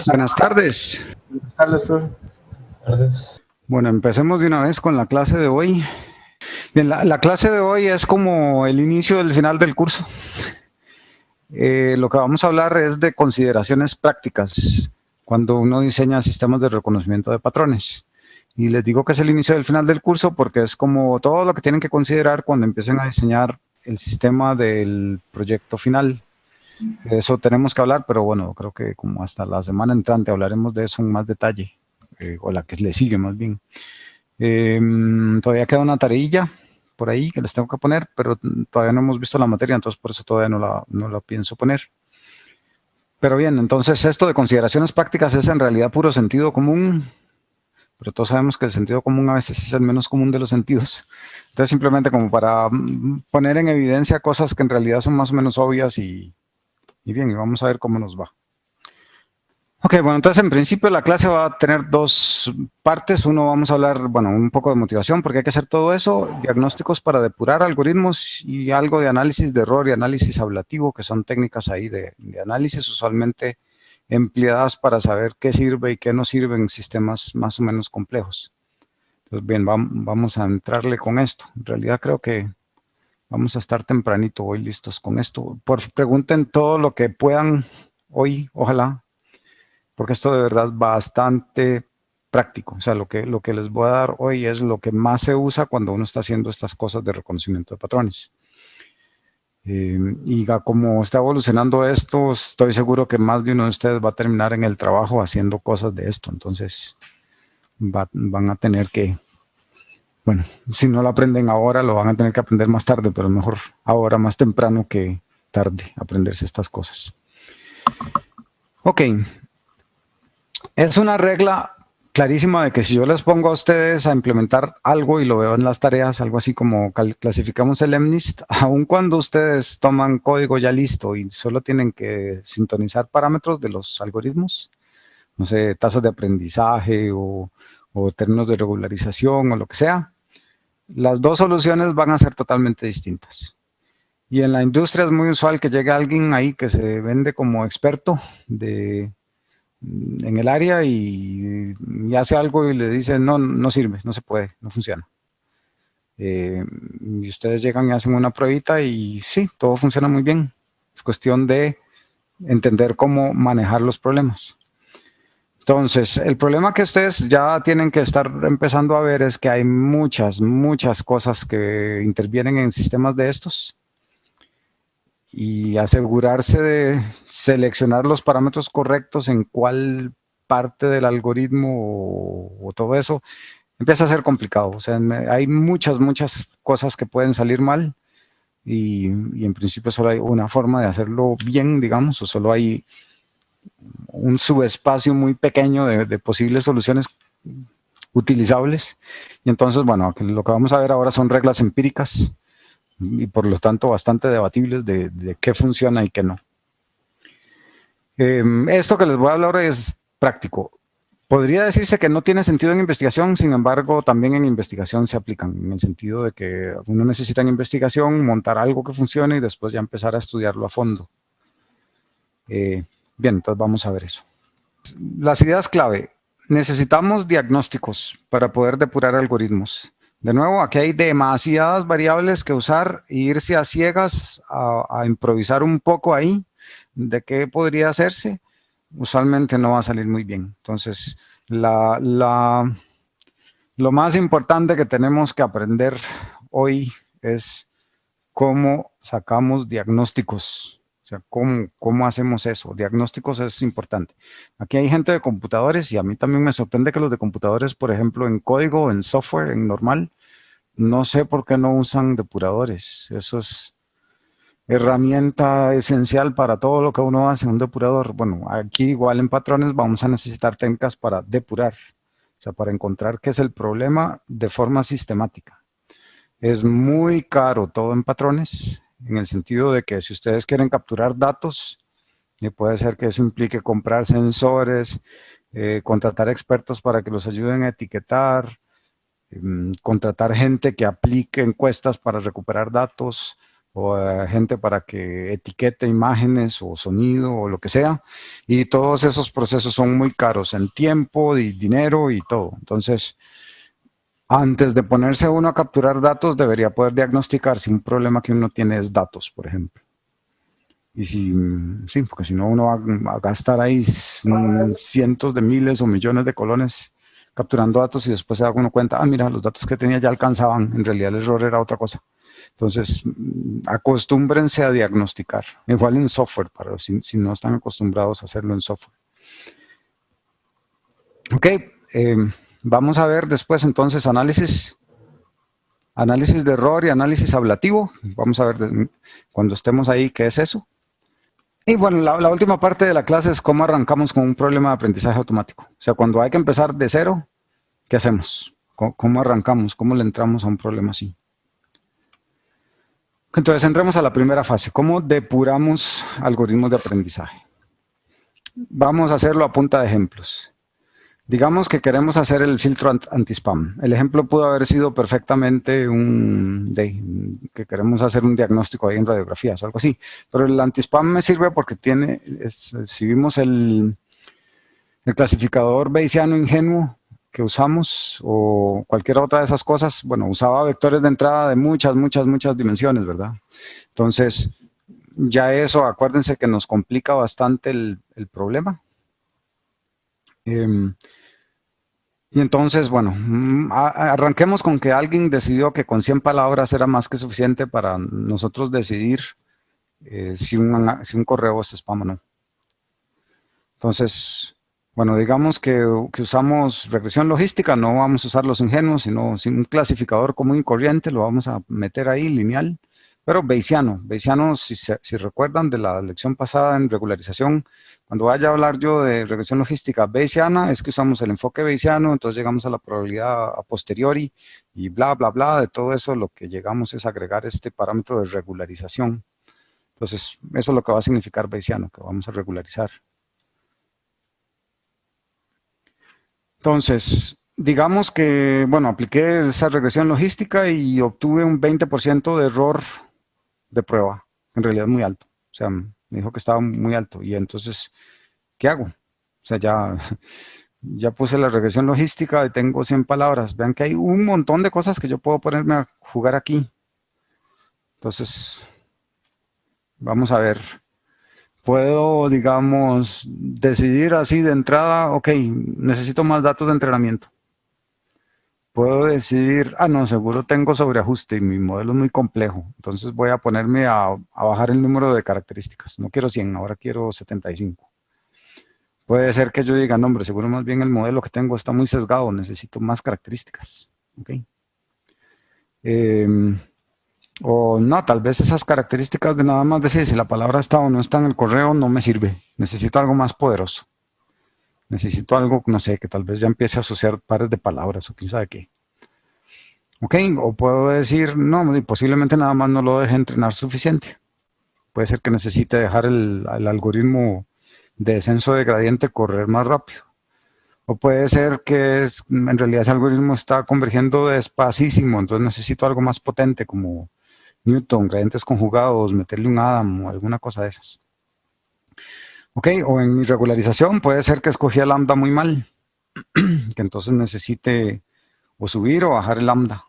Buenas tardes. Buenas tardes, profe. Bueno, empecemos de una vez con la clase de hoy. Bien, la clase de hoy es como el inicio del final del curso. Lo que vamos a hablar es de consideraciones prácticas cuando uno diseña sistemas de reconocimiento de patrones. Y les digo que es el inicio del final del curso porque es como todo lo que tienen que considerar cuando empiecen a diseñar el sistema del proyecto final. De eso tenemos que hablar, pero bueno, creo que como hasta la semana entrante hablaremos de eso en más detalle, o la que le sigue más bien. Todavía queda una tareilla por ahí que les tengo que poner, pero todavía no hemos visto la materia, entonces por eso todavía no la pienso poner. Pero bien, entonces esto de consideraciones prácticas es en realidad puro sentido común, pero todos sabemos que el sentido común a veces es el menos común de los sentidos. Entonces simplemente como para poner en evidencia cosas que en realidad son más o menos obvias y bien, y vamos a ver cómo nos va. Ok, bueno, entonces en principio la clase va a tener dos partes. Uno vamos a hablar, bueno, un poco de motivación, porque hay que hacer todo eso, diagnósticos para depurar algoritmos y algo de análisis de error y análisis ablativo, que son técnicas ahí de análisis usualmente empleadas para saber qué sirve y qué no sirve en sistemas más o menos complejos. Entonces, bien, vamos a entrarle con esto. En realidad creo que vamos a estar tempranito hoy listos con esto. Pregunten todo lo que puedan hoy, ojalá, porque esto de verdad es bastante práctico. O sea, lo que les voy a dar hoy es lo que más se usa cuando uno está haciendo estas cosas de reconocimiento de patrones. Y como está evolucionando esto, estoy seguro que más de uno de ustedes va a terminar en el trabajo haciendo cosas de esto. Entonces, van a tener que, bueno, si no lo aprenden ahora, lo van a tener que aprender más tarde, pero mejor ahora más temprano que tarde aprenderse estas cosas. Ok. Es una regla clarísima de que si yo les pongo a ustedes a implementar algo y lo veo en las tareas, algo así como clasificamos el MNIST, aun cuando ustedes toman código ya listo y solo tienen que sintonizar parámetros de los algoritmos, no sé, tasas de aprendizaje o términos de regularización o lo que sea, las dos soluciones van a ser totalmente distintas. Y en la industria es muy usual que llegue alguien ahí que se vende como experto en el área y hace algo y le dice no sirve, no se puede, no funciona. Y ustedes llegan y hacen una pruebita y sí, todo funciona muy bien. Es cuestión de entender cómo manejar los problemas. Entonces, el problema que ustedes ya tienen que estar empezando a ver es que hay muchas cosas que intervienen en sistemas de estos y asegurarse de seleccionar los parámetros correctos en cuál parte del algoritmo o todo eso empieza a ser complicado. O sea, hay muchas cosas que pueden salir mal y en principio solo hay una forma de hacerlo bien, digamos, o solo hay un subespacio muy pequeño de posibles soluciones utilizables. Y entonces, bueno, lo que vamos a ver ahora son reglas empíricas y por lo tanto bastante debatibles de qué funciona y qué no. Esto que les voy a hablar es práctico. Podría decirse que no tiene sentido en investigación, sin embargo, también en investigación se aplican, en el sentido de que uno necesita en investigación montar algo que funcione y después ya empezar a estudiarlo a fondo. Bien, entonces vamos a ver eso. Las ideas clave. Necesitamos diagnósticos para poder depurar algoritmos. De nuevo, aquí hay demasiadas variables que usar e irse a ciegas a improvisar un poco ahí de qué podría hacerse. Usualmente no va a salir muy bien. Entonces, lo más importante que tenemos que aprender hoy es cómo sacamos diagnósticos. O sea, ¿cómo hacemos eso? Diagnósticos es importante. Aquí hay gente de computadores y a mí también me sorprende que los de computadores, por ejemplo, en código, en software, en normal, no sé por qué no usan depuradores. Eso es herramienta esencial para todo lo que uno hace, un depurador. Bueno, aquí igual en patrones vamos a necesitar técnicas para depurar, o sea, para encontrar qué es el problema de forma sistemática. Es muy caro todo en patrones, en el sentido de que si ustedes quieren capturar datos, puede ser que eso implique comprar sensores, contratar expertos para que los ayuden a etiquetar, contratar gente que aplique encuestas para recuperar datos, o gente para que etiquete imágenes o sonido o lo que sea. Y todos esos procesos son muy caros en tiempo y dinero y todo. Entonces, antes de ponerse uno a capturar datos, debería poder diagnosticar si un problema que uno tiene es datos, por ejemplo. Y si, sí, porque si no uno va a gastar ahí cientos de miles o millones de colones capturando datos y después se da uno cuenta, ah, mira, los datos que tenía ya alcanzaban, en realidad el error era otra cosa. Entonces, acostúmbrense a diagnosticar, igual en software, para si no están acostumbrados a hacerlo en software. Ok, vamos a ver después entonces análisis de error y análisis ablativo. Vamos a ver cuando estemos ahí qué es eso. Y bueno, la última parte de la clase es cómo arrancamos con un problema de aprendizaje automático. O sea, cuando hay que empezar de cero, ¿qué hacemos? ¿Cómo arrancamos? ¿Cómo le entramos a un problema así? Entonces, entremos a la primera fase. ¿Cómo depuramos algoritmos de aprendizaje? Vamos a hacerlo a punta de ejemplos. Digamos que queremos hacer el filtro anti-spam. El ejemplo pudo haber sido perfectamente que queremos hacer un diagnóstico ahí en radiografías o algo así. Pero el anti-spam me sirve porque si vimos el clasificador bayesiano ingenuo que usamos o cualquier otra de esas cosas, bueno, usaba vectores de entrada de muchas dimensiones, ¿verdad? Entonces, ya eso, acuérdense que nos complica bastante el problema. Y entonces, bueno, arranquemos con que alguien decidió que con 100 palabras era más que suficiente para nosotros decidir si un correo es spam o no. Entonces, bueno, digamos que usamos regresión logística, no vamos a usar los ingenuos, sino un clasificador común y corriente, lo vamos a meter ahí, lineal, pero bayesiano. Bayesiano, si recuerdan de la lección pasada en regularización, cuando vaya a hablar yo de regresión logística bayesiana, es que usamos el enfoque bayesiano, entonces llegamos a la probabilidad a posteriori y bla, bla, bla, de todo eso lo que llegamos es agregar este parámetro de regularización. Entonces, eso es lo que va a significar bayesiano, que vamos a regularizar. Entonces, digamos que, bueno, apliqué esa regresión logística y obtuve un 20% de error de prueba. En realidad muy alto. O sea, me dijo que estaba muy alto. Y entonces, ¿qué hago? O sea, ya puse la regresión logística y tengo 100 palabras. Vean que hay un montón de cosas que yo puedo ponerme a jugar aquí. Entonces, vamos a ver. Puedo, digamos, decidir así de entrada, ok, necesito más datos de entrenamiento. Puedo decidir, no, seguro tengo sobreajuste y mi modelo es muy complejo, entonces voy a ponerme a bajar el número de características. No quiero 100, ahora quiero 75. Puede ser que yo diga, no, hombre, seguro más bien el modelo que tengo está muy sesgado, necesito más características. Okay. O no, tal vez esas características de nada más decir si la palabra está o no está en el correo no me sirve. Necesito algo más poderoso. Necesito algo, no sé, que tal vez ya empiece a asociar pares de palabras o quién sabe qué. Ok, o puedo decir, no, posiblemente nada más no lo deje entrenar suficiente. Puede ser que necesite dejar el algoritmo de descenso de gradiente correr más rápido. O puede ser que en realidad ese algoritmo está convergiendo despacísimo, entonces necesito algo más potente como Newton, gradientes conjugados, meterle un Adam o alguna cosa de esas. Ok, o en mi regularización puede ser que escogí el lambda muy mal, que entonces necesite o subir o bajar el lambda.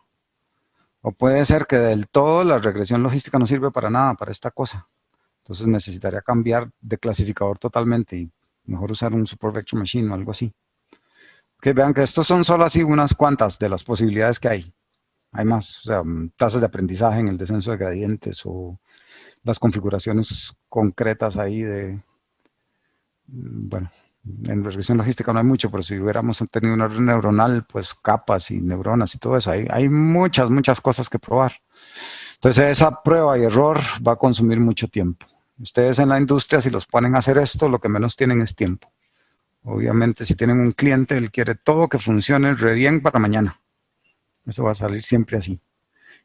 O puede ser que del todo la regresión logística no sirve para nada, para esta cosa. Entonces necesitaría cambiar de clasificador totalmente y mejor usar un support vector machine o algo así. Que vean que estos son solo así unas cuantas de las posibilidades que hay. Hay más, o sea, tasas de aprendizaje en el descenso de gradientes o las configuraciones concretas ahí de, bueno, en regresión logística no hay mucho, pero si hubiéramos tenido una red neuronal, pues capas y neuronas y todo eso, hay muchas cosas que probar. Entonces esa prueba y error va a consumir mucho tiempo. Ustedes en la industria, si los ponen a hacer esto, lo que menos tienen es tiempo. Obviamente, si tienen un cliente, él quiere todo que funcione re bien para mañana. Eso va a salir siempre así.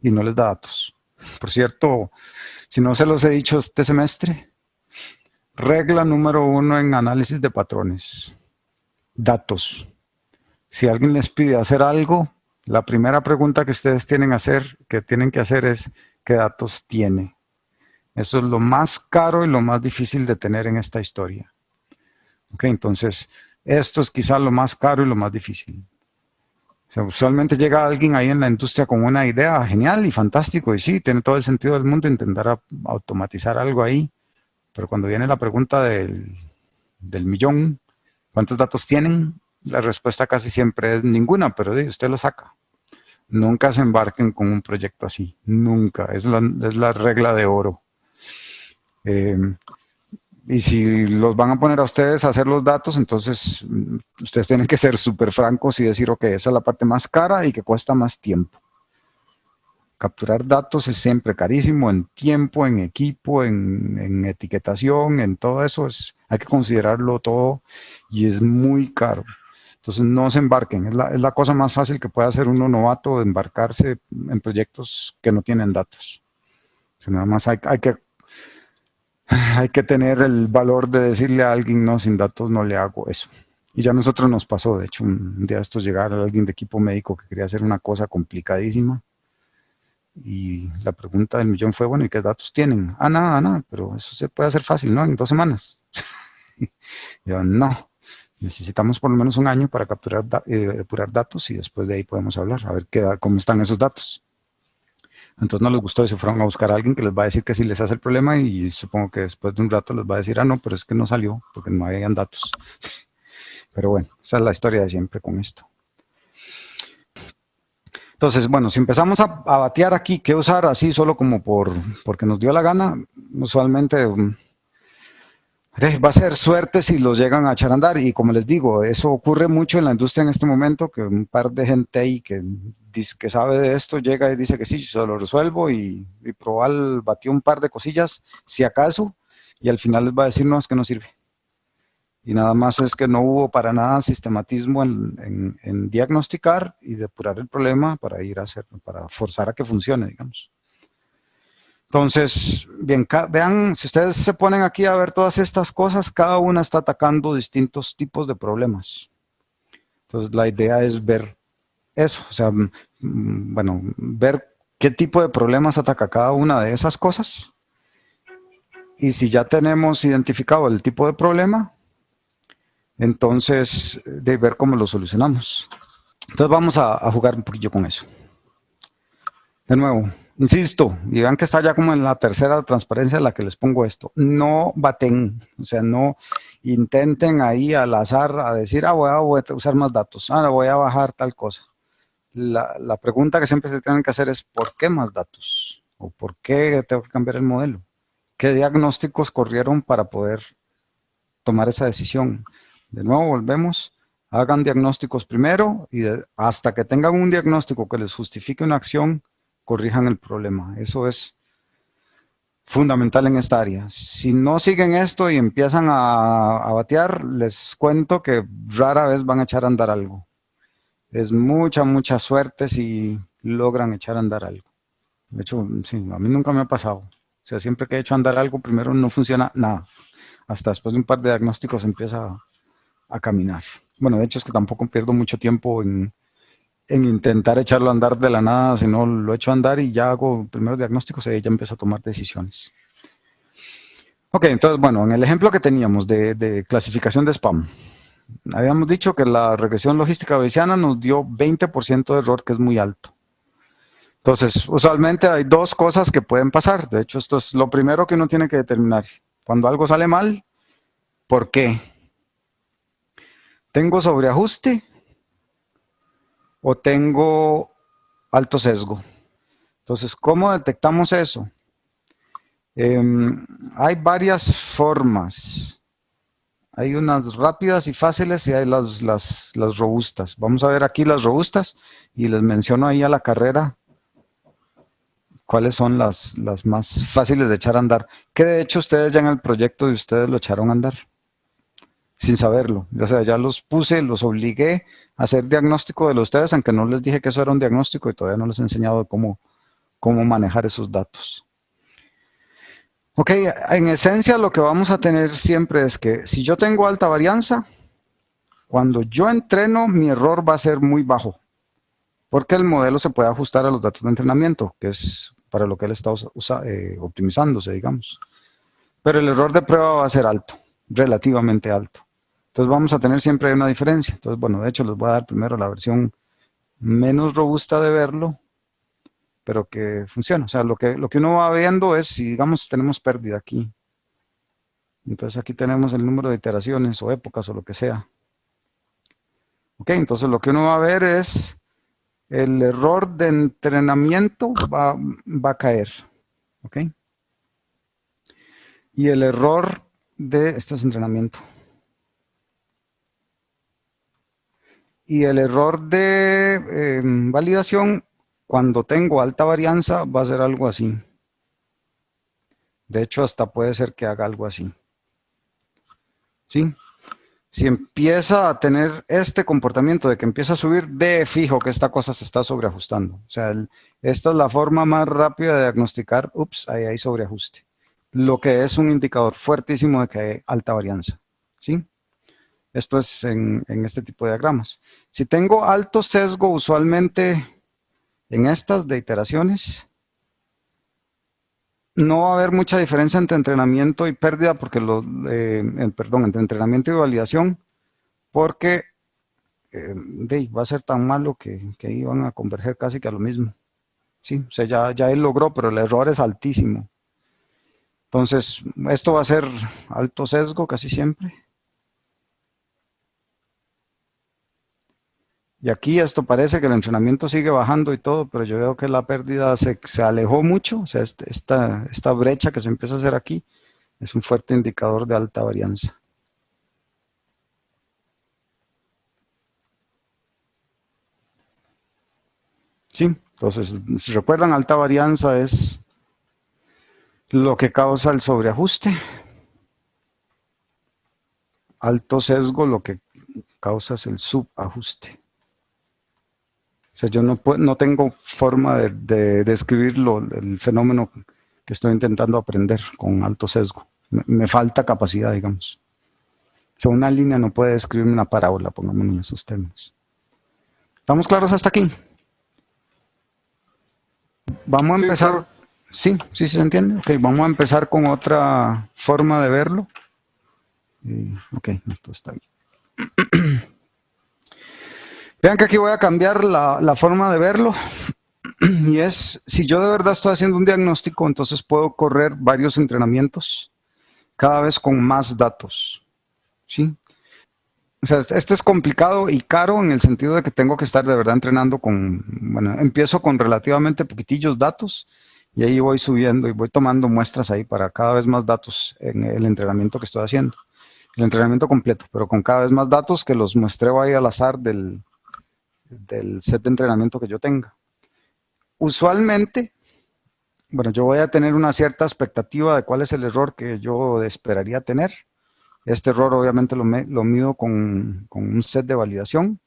Y no les da datos. Por cierto, si no se los he dicho este semestre, regla número 1 en análisis de patrones. Datos. Si alguien les pide hacer algo, la primera pregunta que ustedes tienen que hacer es ¿qué datos tiene? Eso es lo más caro y lo más difícil de tener en esta historia. Ok, entonces, esto es quizá lo más caro y lo más difícil. O sea, usualmente llega alguien ahí en la industria con una idea genial y fantástico, y sí, tiene todo el sentido del mundo intentar automatizar algo ahí, pero cuando viene la pregunta del millón, ¿cuántos datos tienen? La respuesta casi siempre es ninguna, pero sí, usted lo saca. Nunca se embarquen con un proyecto así, nunca, es la regla de oro. Eh, y si los van a poner a ustedes a hacer los datos, entonces ustedes tienen que ser súper francos y decir, ok, esa es la parte más cara y que cuesta más tiempo. Capturar datos es siempre carísimo en tiempo, en equipo, en etiquetación, en todo eso. Hay que considerarlo todo y es muy caro. Entonces no se embarquen. Es la cosa más fácil que puede hacer uno novato, embarcarse en proyectos que no tienen datos. O sea, nada más hay que tener el valor de decirle a alguien, no, sin datos no le hago eso. Y ya a nosotros nos pasó, de hecho, un día de estos llegar a alguien de equipo médico que quería hacer una cosa complicadísima. Y la pregunta del millón fue, bueno, ¿y qué datos tienen? Nada, nada, pero eso se puede hacer fácil, ¿no? En 2 semanas. Yo, no, necesitamos por lo menos un año para capturar, depurar datos y después de ahí podemos hablar, a ver cómo están esos datos. Entonces no les gustó y se fueron a buscar a alguien que les va a decir que sí les hace el problema y supongo que después de un rato les va a decir, no, pero es que no salió porque no habían datos. Pero bueno, esa es la historia de siempre con esto. Entonces, bueno, si empezamos a batear aquí, ¿qué usar así solo como porque nos dio la gana? Usualmente va a ser suerte si los llegan a echar a andar y como les digo, eso ocurre mucho en la industria en este momento, que un par de gente ahí que dice que sabe de esto llega y dice que sí, se lo resuelvo y probar batió un par de cosillas, si acaso, y al final les va a decir, no, es que no sirve. Y nada más es que no hubo para nada sistematismo en diagnosticar y depurar el problema para ir a hacer, para forzar a que funcione, digamos. Entonces, bien, vean, si ustedes se ponen aquí a ver todas estas cosas, cada una está atacando distintos tipos de problemas. Entonces, la idea es ver eso, o sea, bueno, ver qué tipo de problemas ataca cada una de esas cosas. Y si ya tenemos identificado el tipo de problema, entonces de ver cómo lo solucionamos. Entonces vamos a jugar un poquillo con eso. De nuevo, insisto, y vean que está ya como en la tercera transparencia en la que les pongo esto. No baten, o sea, no intenten ahí al azar a decir, voy a usar más datos, voy a bajar tal cosa. La pregunta que siempre se tienen que hacer es, ¿por qué más datos? ¿O por qué tengo que cambiar el modelo? ¿Qué diagnósticos corrieron para poder tomar esa decisión? De nuevo, volvemos. Hagan diagnósticos primero y hasta que tengan un diagnóstico que les justifique una acción, corrijan el problema. Eso es fundamental en esta área. Si no siguen esto y empiezan a batear, les cuento que rara vez van a echar a andar algo. Es mucha suerte si logran echar a andar algo. De hecho, sí, a mí nunca me ha pasado. O sea, siempre que he hecho a andar algo, primero no funciona nada. Hasta después de un par de diagnósticos empieza a caminar. Bueno, de hecho es que tampoco pierdo mucho tiempo en intentar echarlo a andar de la nada, sino lo echo a andar y ya hago primeros diagnósticos y ya empiezo a tomar decisiones. Ok, entonces, bueno, en el ejemplo que teníamos de clasificación de spam, habíamos dicho que la regresión logística bayesiana nos dio 20% de error, que es muy alto. Entonces, usualmente hay dos cosas que pueden pasar. De hecho, esto es lo primero que uno tiene que determinar. Cuando algo sale mal, ¿por qué? ¿Tengo sobreajuste o tengo alto sesgo? Entonces, ¿cómo detectamos eso? Hay varias formas. Hay unas rápidas y fáciles y hay las robustas. Vamos a ver aquí las robustas y les menciono ahí a la carrera cuáles son las más fáciles de echar a andar. Que de hecho ustedes ya en el proyecto de ustedes lo echaron a andar sin saberlo. O sea, ya los puse, los obligué a hacer diagnóstico de los ustedes, aunque no les dije que eso era un diagnóstico y todavía no les he enseñado cómo manejar esos datos. Ok, en esencia lo que vamos a tener siempre es que si yo tengo alta varianza, cuando yo entreno mi error va a ser muy bajo, porque el modelo se puede ajustar a los datos de entrenamiento, que es para lo que él está optimizándose, digamos. Pero el error de prueba va a ser alto, relativamente alto. Entonces vamos a tener siempre una diferencia. Entonces, bueno, de hecho les voy a dar primero la versión menos robusta de verlo, pero que funciona. O sea, lo que uno va viendo es si, digamos, tenemos pérdida aquí. Entonces aquí tenemos el número de iteraciones o épocas o lo que sea. Ok, entonces lo que uno va a ver es el error de entrenamiento va a caer. Ok. Y el error de, esto es entrenamiento. Y el error de validación, cuando tengo alta varianza, va a ser algo así. De hecho, hasta puede ser que haga algo así. ¿Sí? Si empieza a tener este comportamiento de que empieza a subir, de fijo que esta cosa se está sobreajustando. O sea, esta es la forma más rápida de diagnosticar, ups, ahí hay sobreajuste. Lo que es un indicador fuertísimo de que hay alta varianza. ¿Sí? Esto es en este tipo de diagramas. Si tengo alto sesgo, usualmente en estas de iteraciones, no va a haber mucha diferencia entre entrenamiento y pérdida, porque perdón, entre entrenamiento y validación, porque va a ser tan malo que ahí van a converger casi que a lo mismo. Sí, o sea, ya él logró, pero el error es altísimo. Entonces, esto va a ser alto sesgo casi siempre. Y aquí esto parece que el entrenamiento sigue bajando y todo, pero yo veo que la pérdida se alejó mucho. O sea, esta brecha que se empieza a hacer aquí es un fuerte indicador de alta varianza. Sí, entonces, si recuerdan, alta varianza es lo que causa el sobreajuste. Alto sesgo lo que causa es el subajuste. O sea, yo no tengo forma de describirlo, el fenómeno que estoy intentando aprender con alto sesgo. Me falta capacidad, digamos. O sea, una línea no puede describir una parábola, pongámonos en esos términos. ¿Estamos claros hasta aquí? Vamos a Sí, empezar. claro. Sí, sí se entiende. Ok, vamos a empezar con otra forma de verlo. Ok, esto está bien. Vean que aquí voy a cambiar la forma de verlo. Y es, si yo de verdad estoy haciendo un diagnóstico, entonces puedo correr varios entrenamientos, cada vez con más datos. ¿Sí? O sea, este es complicado y caro en el sentido de que tengo que estar de verdad entrenando bueno, empiezo con relativamente poquitillos datos y ahí voy subiendo y voy tomando muestras ahí para cada vez más datos en el entrenamiento que estoy haciendo. El entrenamiento completo, pero con cada vez más datos que los muestreo ahí al azar del set de entrenamiento que yo tenga. Usualmente, bueno, yo voy a tener una cierta expectativa de cuál es el error que yo esperaría tener. Este error obviamente lo mido con un set de validación.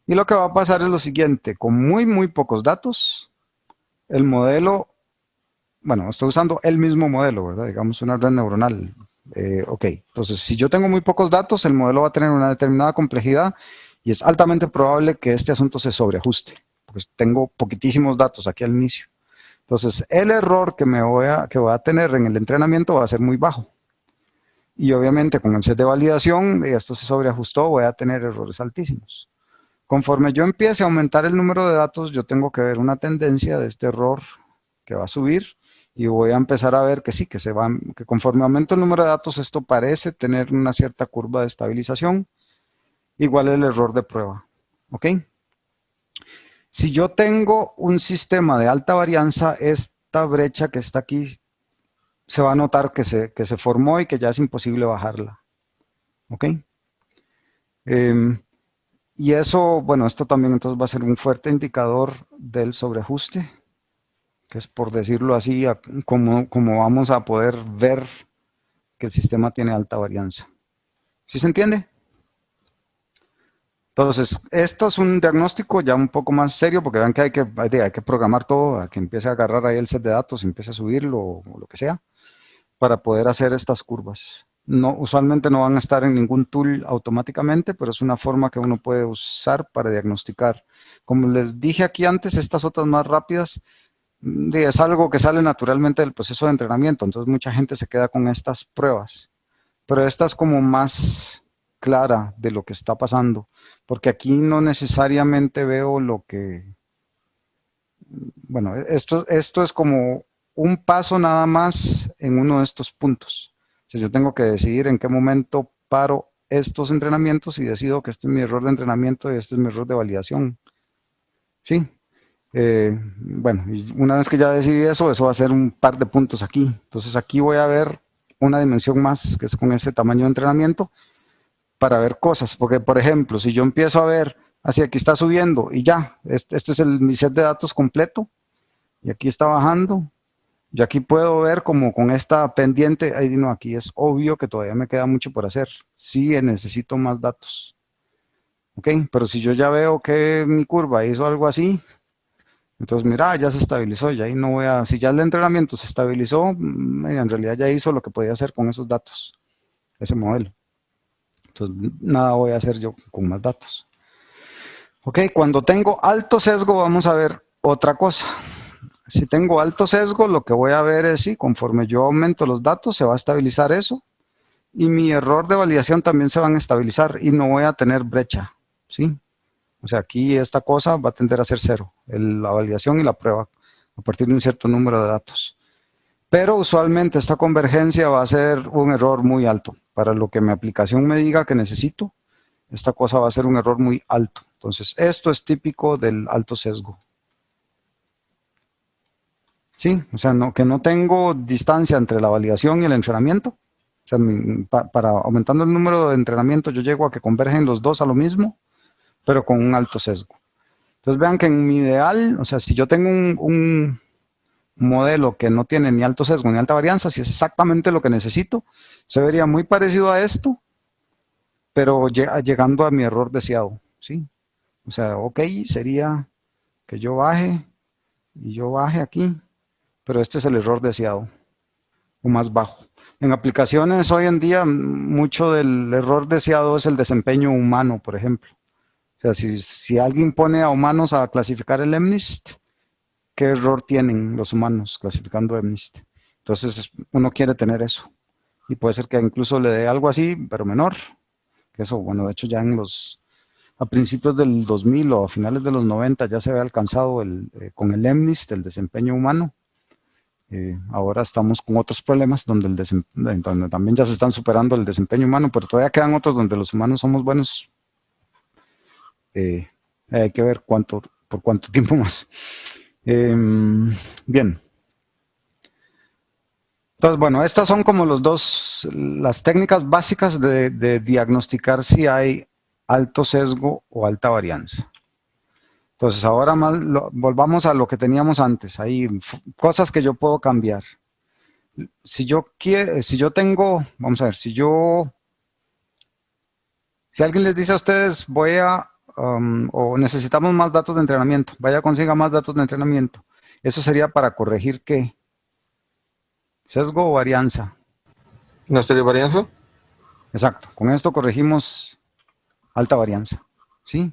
Y lo que va a pasar es lo siguiente, con muy pocos datos, el modelo, bueno, estoy usando el mismo modelo, ¿verdad? Digamos una red neuronal. Ok, entonces si yo tengo muy pocos datos, el modelo va a tener una determinada complejidad y es altamente probable que este asunto se sobreajuste, porque tengo poquitísimos datos aquí al inicio. Entonces, el error que voy a tener en el entrenamiento va a ser muy bajo. Y obviamente con el set de validación, esto se sobreajustó, voy a tener errores altísimos. Conforme yo empiece a aumentar el número de datos, yo tengo que ver una tendencia de este error que va a subir y voy a empezar a ver que sí, que conforme aumento el número de datos, esto parece tener una cierta curva de estabilización, igual el error de prueba. ¿Ok? Si yo tengo un sistema de alta varianza, esta brecha que está aquí se va a notar que se formó y que ya es imposible bajarla. ¿Ok? Y eso, bueno, esto también entonces va a ser un fuerte indicador del sobreajuste, que es por decirlo así, como vamos a poder ver que el sistema tiene alta varianza. ¿Sí se entiende? Entonces, esto es un diagnóstico ya un poco más serio, porque vean que hay que programar todo, a que empiece a agarrar ahí el set de datos, empiece a subirlo o lo que sea, para poder hacer estas curvas. No, usualmente no van a estar en ningún tool automáticamente, pero es una forma que uno puede usar para diagnosticar. Como les dije aquí antes, estas otras más rápidas es algo que sale naturalmente del proceso de entrenamiento, entonces mucha gente se queda con estas pruebas, pero esta es como más clara de lo que está pasando, porque aquí no necesariamente veo lo que, bueno, esto es como un paso nada más en uno de estos puntos. Si yo tengo que decidir en qué momento paro estos entrenamientos y decido que este es mi error de entrenamiento y este es mi error de validación. Sí. Bueno, y una vez que ya decidí eso, eso va a ser un par de puntos aquí. Entonces aquí voy a ver una dimensión más, que es con ese tamaño de entrenamiento, para ver cosas. Porque, por ejemplo, si yo empiezo a ver, así aquí está subiendo y ya, este es mi set de datos completo, y aquí está bajando, yo aquí puedo ver como con esta pendiente, ahí no, aquí es obvio que todavía me queda mucho por hacer. Sí, necesito más datos. Ok, pero si yo ya veo que mi curva hizo algo así, entonces mira, ya se estabilizó, ya ahí no voy a, si ya el entrenamiento se estabilizó, en realidad ya hizo lo que podía hacer con esos datos, ese modelo. Entonces nada voy a hacer yo con más datos. Ok, cuando tengo alto sesgo vamos a ver otra cosa. Si tengo alto sesgo, lo que voy a ver es si conforme yo aumento los datos, se va a estabilizar eso. Y mi error de validación también se van a estabilizar y no voy a tener brecha. ¿Sí? O sea, aquí esta cosa va a tender a ser cero, la validación y la prueba, a partir de un cierto número de datos. Pero usualmente esta convergencia va a ser un error muy alto. Para lo que mi aplicación me diga que necesito, esta cosa va a ser un error muy alto. Entonces, esto es típico del alto sesgo. Sí, o sea, que no tengo distancia entre la validación y el entrenamiento. O sea, para aumentando el número de entrenamientos, yo llego a que convergen los dos a lo mismo, pero con un alto sesgo. Entonces vean que en mi ideal, o sea, si yo tengo un modelo que no tiene ni alto sesgo ni alta varianza, si es exactamente lo que necesito, se vería muy parecido a esto, pero llegando a mi error deseado, ¿sí? O sea, ok, sería que yo baje y yo baje aquí, pero este es el error deseado, o más bajo. En aplicaciones hoy en día, mucho del error deseado es el desempeño humano, por ejemplo. O sea, si alguien pone a humanos a clasificar el MNIST, ¿qué error tienen los humanos clasificando MNIST? Entonces uno quiere tener eso. Y puede ser que incluso le dé algo así, pero menor. Que eso, bueno, de hecho ya a principios del 2000 o a finales de los 90 ya se había alcanzado con el MNIST, el desempeño humano. Ahora estamos con otros problemas donde también ya se están superando el desempeño humano, pero todavía quedan otros donde los humanos somos buenos. Hay que ver por cuánto tiempo más. Bien. Entonces, bueno, estas son como las técnicas básicas de diagnosticar si hay alto sesgo o alta varianza. Entonces, ahora volvamos a lo que teníamos antes. Hay cosas que yo puedo cambiar. Si yo tengo, vamos a ver, si alguien les dice a ustedes, o necesitamos más datos de entrenamiento, vaya consiga más datos de entrenamiento. Eso sería para corregir ¿qué? ¿Sesgo o varianza? ¿No sería varianza? Exacto, con esto corregimos alta varianza, ¿sí?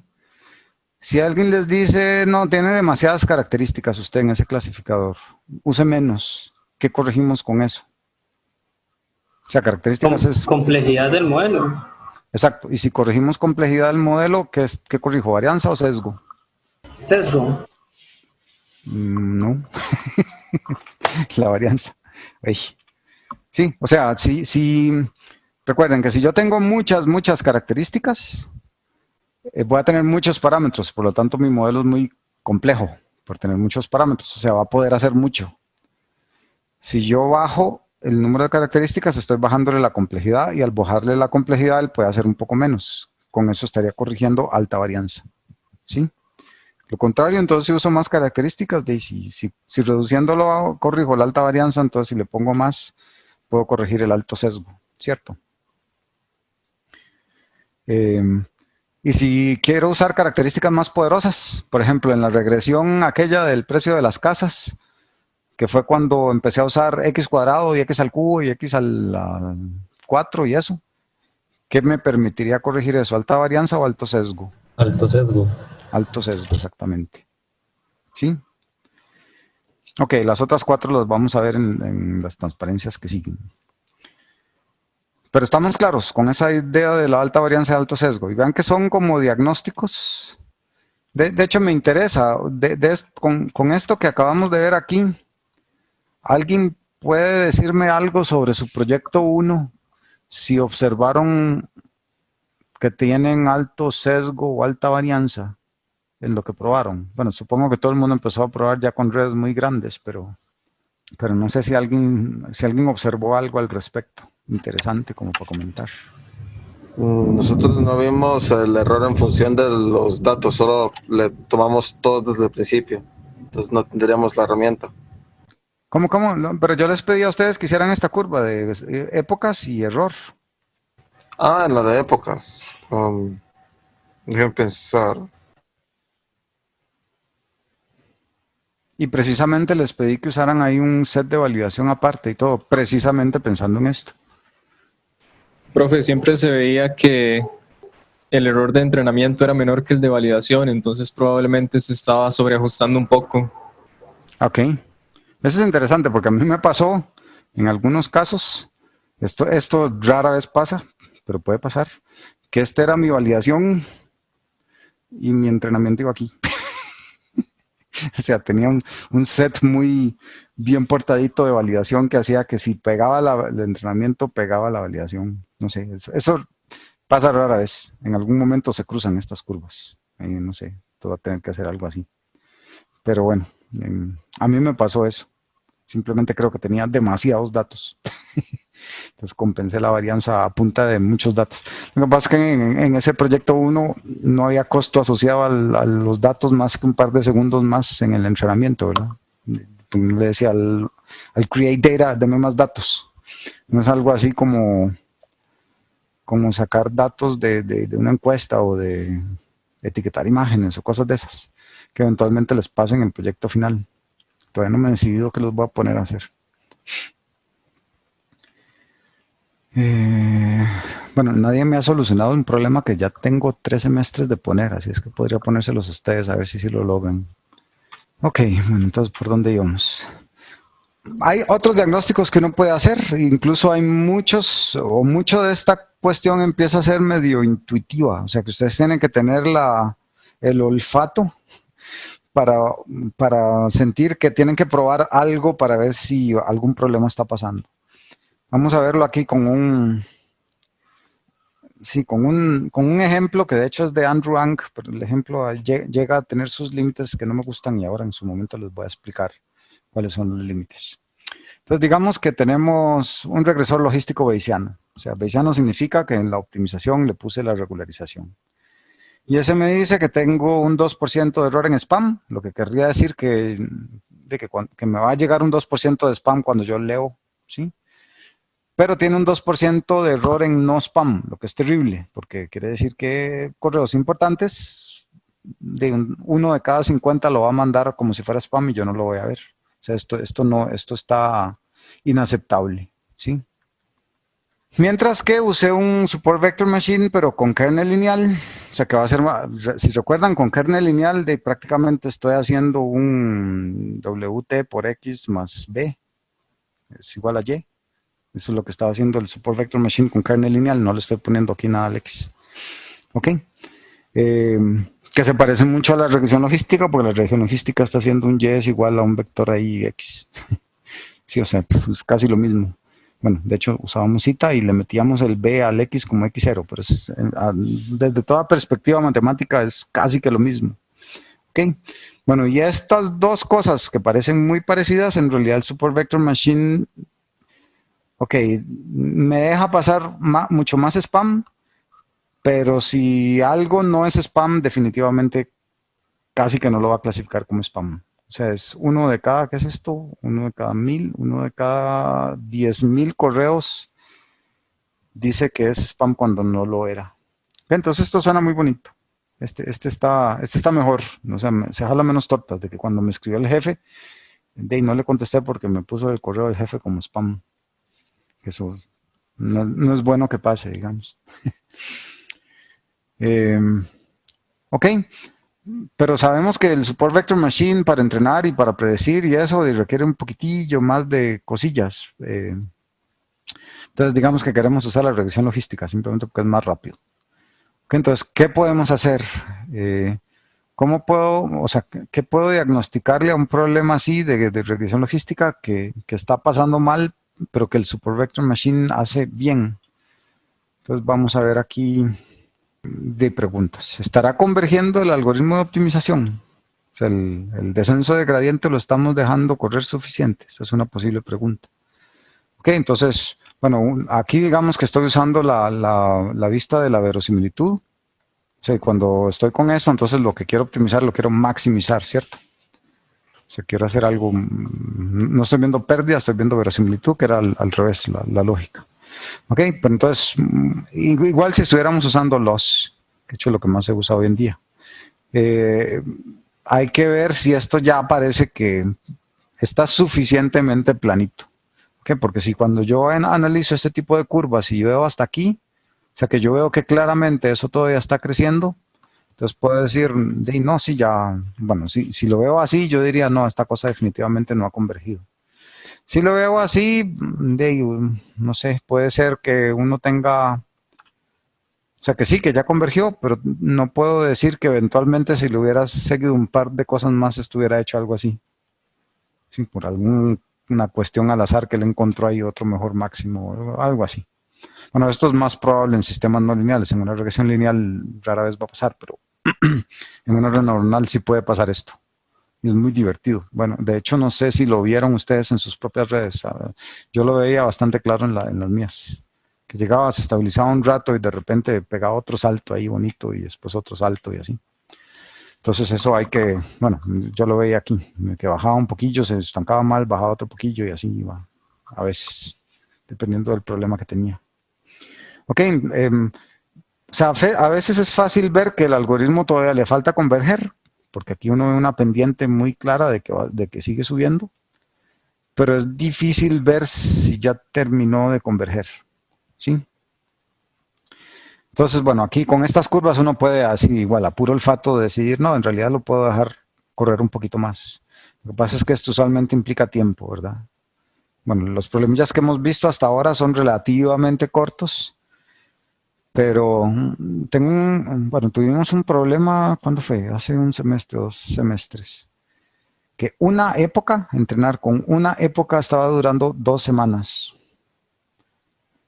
Si alguien les dice, no, tiene demasiadas características usted en ese clasificador, use menos, ¿qué corregimos con eso? O sea, características es... Complejidad del modelo. Exacto, y si corregimos complejidad del modelo, ¿qué corrijo? ¿Varianza o sesgo? Sesgo. No, la varianza. Ay. Sí, o sea, recuerden que si yo tengo muchas características, voy a tener muchos parámetros, por lo tanto mi modelo es muy complejo por tener muchos parámetros, o sea, va a poder hacer mucho. Si yo bajo el número de características, estoy bajándole la complejidad y al bajarle la complejidad, él puede hacer un poco menos. Con eso estaría corrigiendo alta varianza. ¿Sí? Lo contrario, entonces si uso más características, si reduciéndolo corrijo la alta varianza, entonces si le pongo más, puedo corregir el alto sesgo, ¿cierto? Y si quiero usar características más poderosas, por ejemplo, en la regresión aquella del precio de las casas, que fue cuando empecé a usar x cuadrado y x al cubo y x al 4 y eso, ¿qué me permitiría corregir eso? ¿Alta varianza o alto sesgo? Alto sesgo. Alto sesgo, exactamente. ¿Sí? Ok, las otras 4 las vamos a ver en las transparencias que siguen. Pero estamos claros con esa idea de la alta varianza y alto sesgo. Y vean que son como diagnósticos. De hecho, me interesa, con esto que acabamos de ver aquí, ¿alguien puede decirme algo sobre su proyecto 1? Si observaron que tienen alto sesgo o alta varianza en lo que probaron. Bueno, supongo que todo el mundo empezó a probar ya con redes muy grandes, pero no sé si alguien observó algo al respecto. Interesante como para comentar. Nosotros no vimos el error en función de los datos, solo le tomamos todo desde el principio. Entonces no tendríamos la herramienta. ¿Cómo? No, pero yo les pedí a ustedes que hicieran esta curva de épocas y error. En la de épocas. Déjenme pensar. Y precisamente les pedí que usaran ahí un set de validación aparte y todo, precisamente pensando en esto. Profe, siempre se veía que el error de entrenamiento era menor que el de validación, entonces probablemente se estaba sobreajustando un poco. Ok. Eso es interesante porque a mí me pasó en algunos casos, esto rara vez pasa, pero puede pasar, que esta era mi validación y mi entrenamiento iba aquí. O sea, tenía un set muy bien portadito de validación que hacía que si pegaba el entrenamiento, pegaba la validación. No sé, eso pasa rara vez. En algún momento se cruzan estas curvas. No sé, tú vas a tener que hacer algo así. Pero bueno, a mí me pasó eso. Simplemente creo que tenía demasiados datos. Entonces compensé la varianza a punta de muchos datos. Lo que pasa es que en ese proyecto 1 no había costo asociado a los datos más que un par de segundos más en el entrenamiento, ¿verdad? Le decía al create data, deme más datos. No es algo así como sacar datos de una encuesta o de etiquetar imágenes o cosas de esas, que eventualmente les pasen en el proyecto final. Todavía no me he decidido qué los voy a poner a hacer. Bueno, nadie me ha solucionado un problema que ya tengo 3 semestres de poner, así es que podría ponérselos a ustedes a ver si lo logran. Ok, bueno, entonces, ¿por dónde íbamos? Hay otros diagnósticos que uno puede hacer, incluso hay muchos, o mucho de esta cuestión empieza a ser medio intuitiva, o sea que ustedes tienen que tener el olfato para, para sentir que tienen que probar algo para ver si algún problema está pasando. Vamos a verlo aquí con un ejemplo que de hecho es de Andrew Ang, pero el ejemplo llega a tener sus límites que no me gustan y ahora en su momento les voy a explicar cuáles son los límites. Entonces digamos que tenemos un regresor logístico bayesiano. O sea, bayesiano significa que en la optimización le puse la regularización. Y ese me dice que tengo un 2% de error en spam, lo que querría decir que me va a llegar un 2% de spam cuando yo leo, ¿sí? Pero tiene un 2% de error en no spam, lo que es terrible, porque quiere decir que correos importantes, uno de cada 50 lo va a mandar como si fuera spam y yo no lo voy a ver. O sea, esto está inaceptable, ¿sí? Mientras que usé un support vector machine, pero con kernel lineal, o sea que va a ser, si recuerdan, con kernel lineal prácticamente estoy haciendo un WT por X más B, es igual a Y. Eso es lo que estaba haciendo el support vector machine con kernel lineal, no le estoy poniendo aquí nada al X. ¿Ok? Que se parece mucho a la regresión logística, porque la regresión logística está haciendo un Y es igual a un vector ahí X. Sí, o sea, pues es casi lo mismo. Bueno, de hecho usábamos cita y le metíamos el B al X como X0, pero desde toda perspectiva matemática es casi que lo mismo. ¿Ok? Bueno, y estas dos cosas que parecen muy parecidas, en realidad el support vector machine, ok, me deja pasar mucho más spam, pero si algo no es spam, definitivamente casi que no lo va a clasificar como spam. O sea, es uno de cada, ¿qué es esto? Uno de cada 1000, uno de cada 10,000 correos dice que es spam cuando no lo era. Entonces esto suena muy bonito. Este está mejor, o sea, se jala menos tortas de que cuando me escribió el jefe, no le contesté porque me puso el correo del jefe como spam. Eso no es bueno que pase, digamos. Ok, pero sabemos que el Support Vector Machine para entrenar y para predecir y eso requiere un poquitillo más de cosillas. Entonces digamos que queremos usar la regresión logística simplemente porque es más rápido. Ok, entonces, ¿qué podemos hacer? ¿Cómo puedo, o sea, qué puedo diagnosticarle a un problema así de regresión logística que está pasando mal, pero que el Support Vector Machine hace bien? Entonces vamos a ver aquí de preguntas. ¿Estará convergiendo el algoritmo de optimización? O sea, el descenso de gradiente lo estamos dejando correr suficiente. Esa es una posible pregunta. Ok, entonces, bueno, aquí digamos que estoy usando la vista de la verosimilitud. O sea, cuando estoy con eso, entonces lo que quiero optimizar lo quiero maximizar, ¿cierto? O sea, quiero hacer algo, no estoy viendo pérdida, estoy viendo verosimilitud, que era al revés, la lógica. Ok, pero entonces, igual si estuviéramos usando loss, que hecho es lo que más se usa hoy en día, hay que ver si esto ya parece que está suficientemente planito. ¿Okay? Porque si cuando yo analizo este tipo de curvas y veo hasta aquí, o sea que yo veo que claramente eso todavía está creciendo, entonces puedo decir, no, sí, ya, bueno, si lo veo así, yo diría, no, esta cosa definitivamente no ha convergido. Si lo veo así, no sé, puede ser que uno tenga, o sea que sí, que ya convergió, pero no puedo decir que eventualmente si le hubieras seguido un par de cosas más estuviera hecho algo así. Sí, por alguna cuestión al azar que le encontró ahí otro mejor máximo, algo así. Bueno, esto es más probable en sistemas no lineales. En una regresión lineal rara vez va a pasar, pero en una red neuronal sí puede pasar esto. Y es muy divertido. Bueno, de hecho, no sé si lo vieron ustedes en sus propias redes. Yo lo veía bastante claro en las mías. Que llegaba, se estabilizaba un rato y de repente pegaba otro salto ahí bonito y después otro salto y así. Entonces eso hay que, bueno, yo lo veía aquí, que bajaba un poquillo, se estancaba mal, bajaba otro poquillo y así iba a veces, dependiendo del problema que tenía. Ok, o sea, a veces es fácil ver que el algoritmo todavía le falta converger, porque aquí uno ve una pendiente muy clara de que sigue subiendo, pero es difícil ver si ya terminó de converger, ¿sí? Entonces, bueno, aquí con estas curvas uno puede así, igual, a puro olfato decidir, no, en realidad lo puedo dejar correr un poquito más. Lo que pasa es que esto usualmente implica tiempo, ¿verdad? Bueno, los problemillas que hemos visto hasta ahora son relativamente cortos, pero bueno, tuvimos un problema, ¿cuándo fue? Hace un semestre, 2 semestres, que una época, entrenar con una época estaba durando 2 semanas.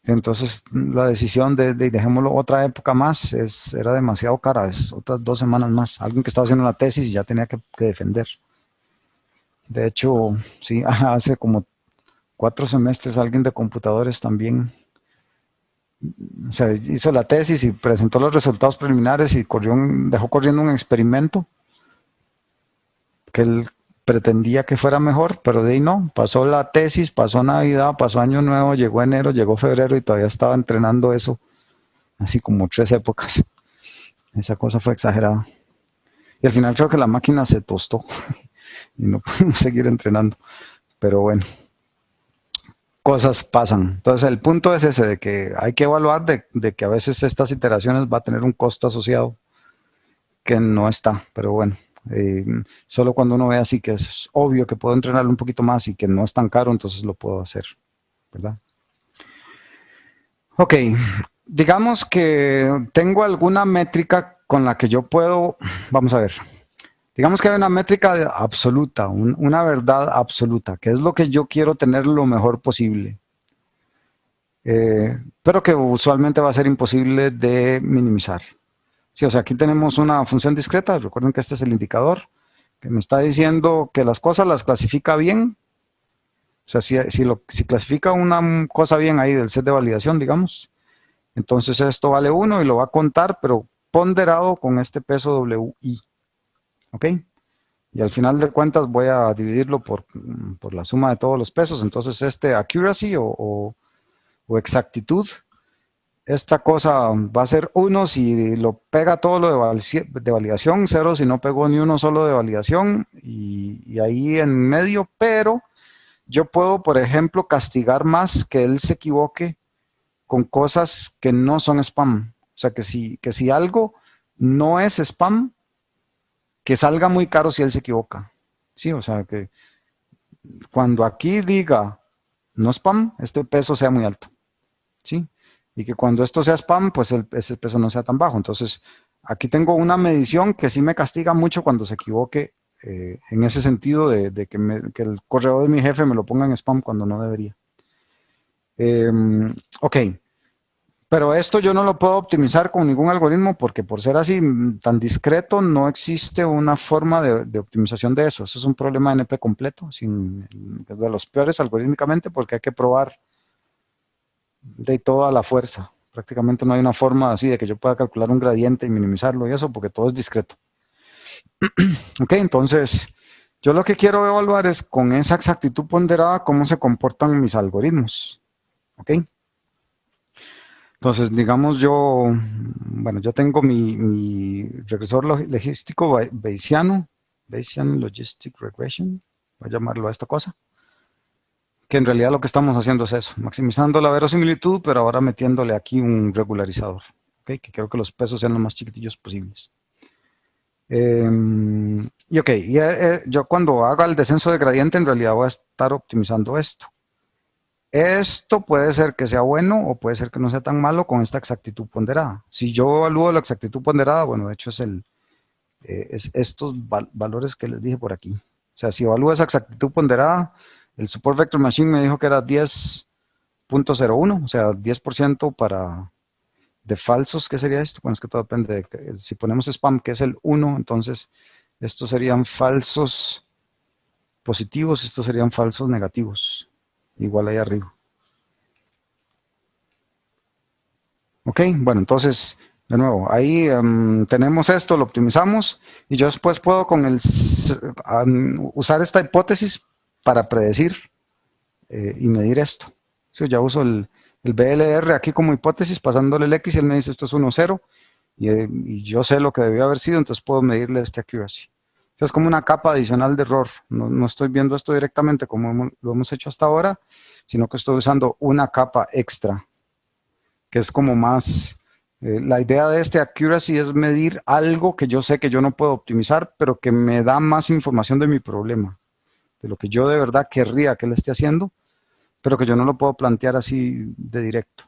Entonces la decisión de dejémoslo otra época más era demasiado cara, es otras 2 semanas más. Alguien que estaba haciendo la tesis y ya tenía que defender. De hecho, sí, hace como 4 semestres alguien de computadores también, o sea, hizo la tesis y presentó los resultados preliminares y dejó corriendo un experimento que él pretendía que fuera mejor, pero de ahí no, pasó la tesis, pasó Navidad, pasó Año Nuevo, llegó enero, llegó febrero y todavía estaba entrenando eso, así como 3 épocas. Esa cosa fue exagerada. Y al final creo que la máquina se tostó y no pudimos seguir entrenando, pero bueno. Cosas pasan. Entonces el punto es ese, de que hay que evaluar de que a veces estas iteraciones va a tener un costo asociado que no está, pero bueno, solo cuando uno ve así que es obvio que puedo entrenarlo un poquito más y que no es tan caro, entonces lo puedo hacer, ¿verdad? Ok, digamos que tengo alguna métrica con la que yo puedo, vamos a ver, digamos que hay una métrica absoluta, una verdad absoluta, que es lo que yo quiero tener lo mejor posible. Pero que usualmente va a ser imposible de minimizar. Sí, o sea, aquí tenemos una función discreta, recuerden que este es el indicador, que me está diciendo que las cosas las clasifica bien. O sea, si clasifica una cosa bien ahí del set de validación, digamos, entonces esto vale 1 y lo va a contar, pero ponderado con este peso WI. ¿Ok? Y al final de cuentas voy a dividirlo por la suma de todos los pesos. Entonces este accuracy o exactitud, esta cosa va a ser 1 si lo pega todo lo de validación, 0 si no pegó ni uno solo de validación y ahí en medio, pero yo puedo, por ejemplo, castigar más que él se equivoque con cosas que no son spam. O sea, que si algo no es spam, que salga muy caro si él se equivoca. Sí, o sea, que cuando aquí diga no spam, este peso sea muy alto. ¿Sí? Y que cuando esto sea spam, pues ese peso no sea tan bajo. Entonces, aquí tengo una medición que sí me castiga mucho cuando se equivoque, en ese sentido de que el correo de mi jefe me lo ponga en spam cuando no debería. Ok, pero esto yo no lo puedo optimizar con ningún algoritmo porque por ser así tan discreto no existe una forma de optimización de eso. Eso es un problema NP completo, es de los peores algorítmicamente porque hay que probar de toda la fuerza. Prácticamente no hay una forma así de que yo pueda calcular un gradiente y minimizarlo y eso porque todo es discreto. Ok, entonces yo lo que quiero evaluar es con esa exactitud ponderada cómo se comportan mis algoritmos. Ok. Entonces, digamos bueno, yo tengo mi regresor logístico bayesiano, Bayesian Logistic Regression, voy a llamarlo a esta cosa, que en realidad lo que estamos haciendo es eso, maximizando la verosimilitud, pero ahora metiéndole aquí un regularizador, ¿okay? Que quiero que los pesos sean lo más chiquitillos posibles. Yo cuando haga el descenso de gradiente, en realidad voy a estar optimizando esto. Esto puede ser que sea bueno o puede ser que no sea tan malo con esta exactitud ponderada. Si yo evalúo la exactitud ponderada, bueno, de hecho es estos valores que les dije por aquí. O sea, si evalúo esa exactitud ponderada, el Support Vector Machine me dijo que era 10.01, o sea, 10% de falsos. ¿Qué sería esto? Bueno, es que todo depende de si ponemos spam, que es el 1, entonces estos serían falsos positivos, estos serían falsos negativos. Igual ahí arriba. Ok, bueno, entonces, de nuevo, ahí tenemos esto, lo optimizamos y yo después puedo usar esta hipótesis para predecir y medir esto. So, ya uso el BLR aquí como hipótesis, pasándole el X y él me dice esto es 1, 0 y yo sé lo que debió haber sido, entonces puedo medirle este accuracy. Es como una capa adicional de error. No estoy viendo esto directamente como lo hemos hecho hasta ahora, sino que estoy usando una capa extra, que es como más... la idea de este accuracy es medir algo que yo sé que yo no puedo optimizar, pero que me da más información de mi problema, de lo que yo de verdad querría que él esté haciendo, pero que yo no lo puedo plantear así de directo.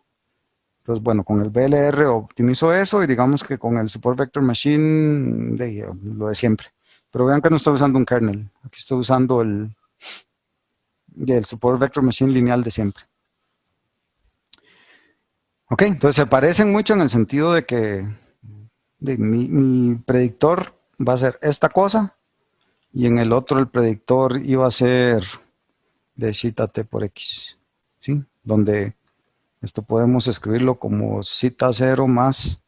Entonces, bueno, con el BLR optimizo eso y digamos que con el Support Vector Machine, lo de siempre. Pero vean que no estoy usando un kernel. Aquí estoy usando el Support Vector Machine lineal de siempre. Ok, entonces se parecen mucho en el sentido de que mi predictor va a ser esta cosa y en el otro el predictor iba a ser de zeta t por x. ¿Sí? Donde esto podemos escribirlo como zeta 0 más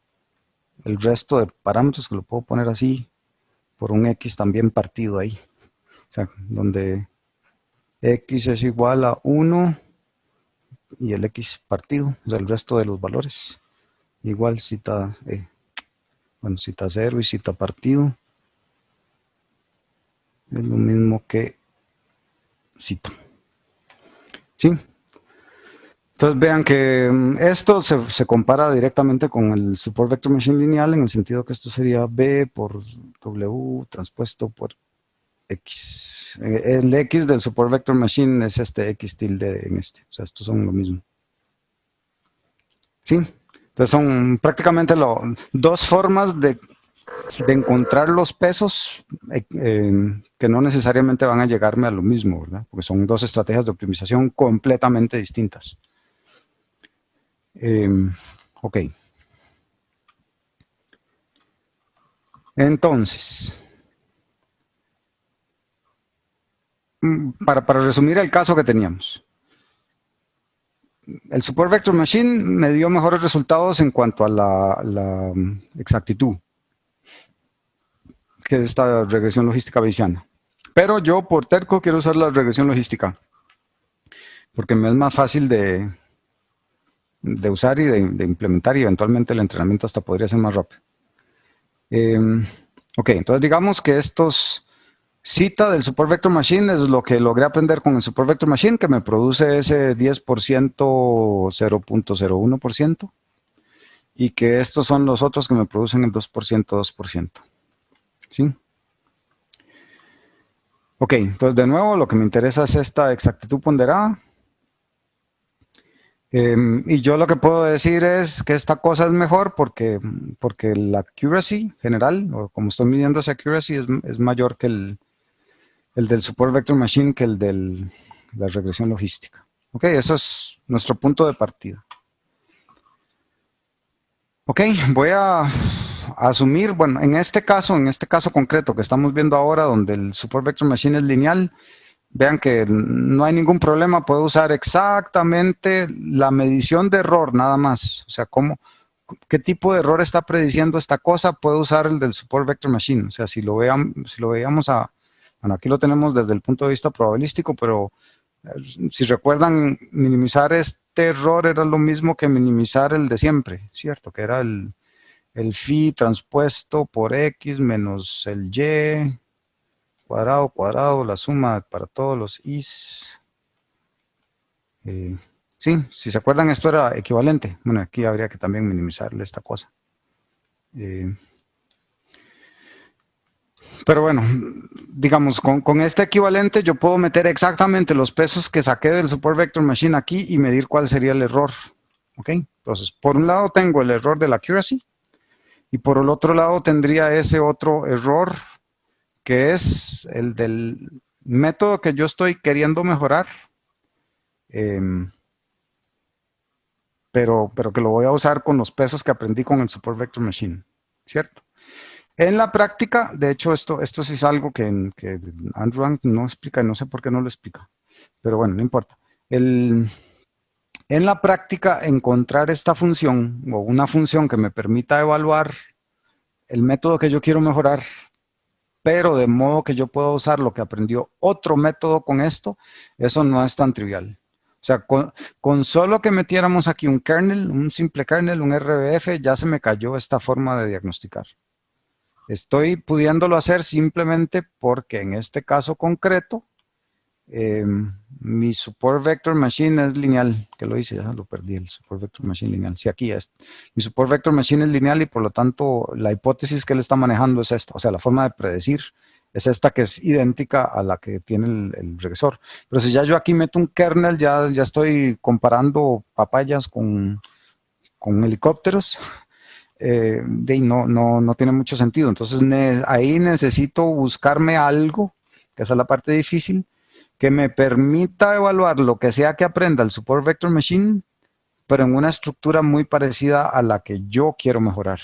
el resto de parámetros, que lo puedo poner así, por un x también partido ahí. O sea, donde x es igual a 1 y el x partido, o sea, el resto de los valores. Igual zeta 0 y zeta partido. Es lo mismo que zeta. ¿Sí? Entonces vean que esto se compara directamente con el Support Vector Machine lineal en el sentido que esto sería B por W transpuesto por X. El X del Support Vector Machine es este X tilde en este. O sea, estos son lo mismo. ¿Sí? Entonces son prácticamente dos formas de encontrar los pesos que no necesariamente van a llegarme a lo mismo, ¿verdad? Porque son dos estrategias de optimización completamente distintas. Ok. Entonces, para resumir el caso que teníamos. El Support Vector Machine me dio mejores resultados en cuanto a la exactitud que esta regresión logística bayesiana. Pero yo por terco quiero usar la regresión logística porque me es más fácil de usar y de implementar y eventualmente el entrenamiento hasta podría ser más rápido. Ok, entonces digamos que estos zeta del Support Vector Machine es lo que logré aprender con el Support Vector Machine, que me produce ese 10%, 0.01%, y que estos son los otros que me producen el 2%, 2%. ¿Sí? Ok, entonces de nuevo lo que me interesa es esta exactitud ponderada. Y yo lo que puedo decir es que esta cosa es mejor porque la accuracy general, o como estoy midiendo esa accuracy, es mayor que el del support vector machine que el de la regresión logística. Ok, eso es nuestro punto de partida. Ok, voy a asumir, bueno, en este caso concreto que estamos viendo ahora, donde el support vector machine es lineal, vean que no hay ningún problema, puedo usar exactamente la medición de error nada más. O sea, qué tipo de error está prediciendo esta cosa, puedo usar el del support vector machine. O sea, si lo veíamos bueno, aquí lo tenemos desde el punto de vista probabilístico, pero si recuerdan, minimizar este error era lo mismo que minimizar el de siempre, ¿cierto? Que era el phi transpuesto por x menos el y cuadrado, la suma para todos los i's. Sí, si se acuerdan, esto era equivalente. Bueno, aquí habría que también minimizarle esta cosa. Pero bueno, digamos, con este equivalente yo puedo meter exactamente los pesos que saqué del support vector machine aquí y medir cuál sería el error. ¿Ok? Entonces, por un lado tengo el error de la accuracy y por el otro lado tendría ese otro error que es el del método que yo estoy queriendo mejorar, pero que lo voy a usar con los pesos que aprendí con el support vector machine, ¿cierto? En la práctica, de hecho, esto sí es algo que Andrew Ang no explica, y no sé por qué no lo explica, pero bueno, no importa. En la práctica, encontrar esta función o una función que me permita evaluar el método que yo quiero mejorar, pero de modo que yo pueda usar lo que aprendió otro método con esto, eso no es tan trivial. O sea, con solo que metiéramos aquí un kernel, un simple kernel, un RBF, ya se me cayó esta forma de diagnosticar. Estoy pudiéndolo hacer simplemente porque en este caso concreto, mi support vector machine es lineal, que lo hice, ya lo perdí, el support vector machine lineal. Sí, aquí es. Mi support vector machine es lineal y por lo tanto la hipótesis que él está manejando es esta, o sea, la forma de predecir es esta que es idéntica a la que tiene el regresor. Pero si ya yo aquí meto un kernel, ya estoy comparando papayas con helicópteros. No tiene mucho sentido. Entonces ahí necesito buscarme algo, que esa es la parte difícil, que me permita evaluar lo que sea que aprenda el support vector machine, pero en una estructura muy parecida a la que yo quiero mejorar.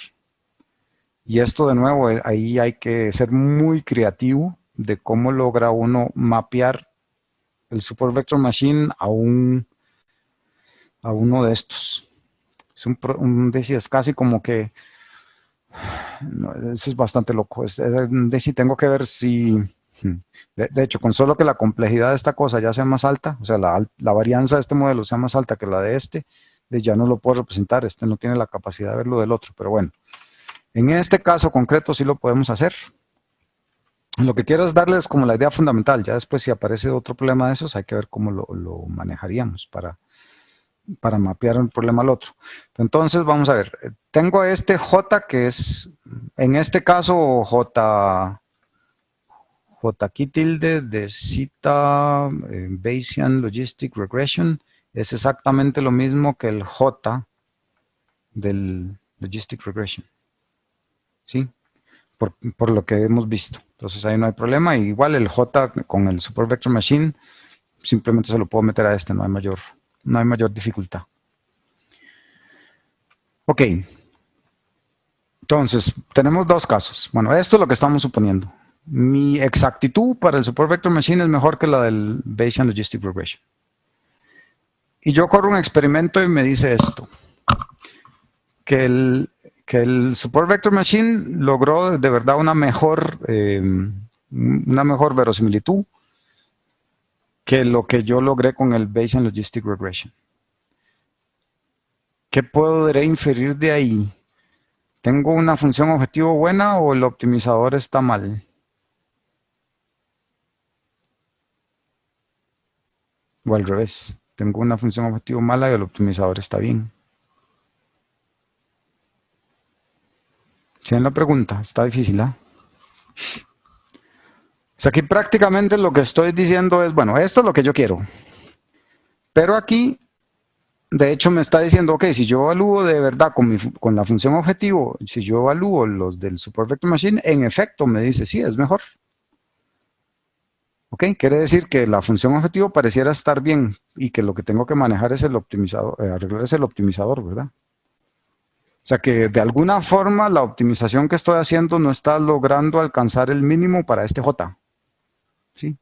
Y esto de nuevo, ahí hay que ser muy creativo de cómo logra uno mapear el support vector machine a uno de estos. Es casi como que no, eso es bastante loco. Si tengo que ver si, de hecho, con solo que la complejidad de esta cosa ya sea más alta, o sea, la varianza de este modelo sea más alta que la de este, ya no lo puedo representar. Este no tiene la capacidad de verlo del otro, pero bueno, en este caso concreto sí lo podemos hacer. Lo que quiero es darles como la idea fundamental. Ya después, si aparece otro problema de esos, hay que ver cómo lo manejaríamos para mapear un problema al otro. Entonces, vamos a ver. Tengo este J que es, en este caso, J aquí tilde de cita Bayesian Logistic Regression es exactamente lo mismo que el J del Logistic Regression. ¿Sí? Por lo que hemos visto. Entonces ahí no hay problema. Igual el J con el Support Vector Machine simplemente se lo puedo meter a este, no hay mayor dificultad. Ok. Entonces, tenemos dos casos. Bueno, esto es lo que estamos suponiendo. Mi exactitud para el Support Vector Machine es mejor que la del Bayesian Logistic Regression. Y yo corro un experimento y me dice esto, que el Support Vector Machine logró de verdad una mejor verosimilitud que lo que yo logré con el Bayesian Logistic Regression. ¿Qué podré inferir de ahí? ¿Tengo una función objetivo buena o el optimizador está mal? O al revés, tengo una función objetivo mala y el optimizador está bien. ¿Sí ven la pregunta? Está difícil, ¿ah? sea, aquí prácticamente lo que estoy diciendo es, bueno, esto es lo que yo quiero. Pero aquí, de hecho, me está diciendo, ok, si yo evalúo de verdad con la función objetivo, si yo evalúo los del Support Vector Machine, en efecto me dice, sí, es mejor. Ok, quiere decir que la función objetivo pareciera estar bien y que lo que tengo que manejar es el optimizador, arreglar es el optimizador, ¿verdad? O sea que de alguna forma la optimización que estoy haciendo no está logrando alcanzar el mínimo para este J. ¿Sí?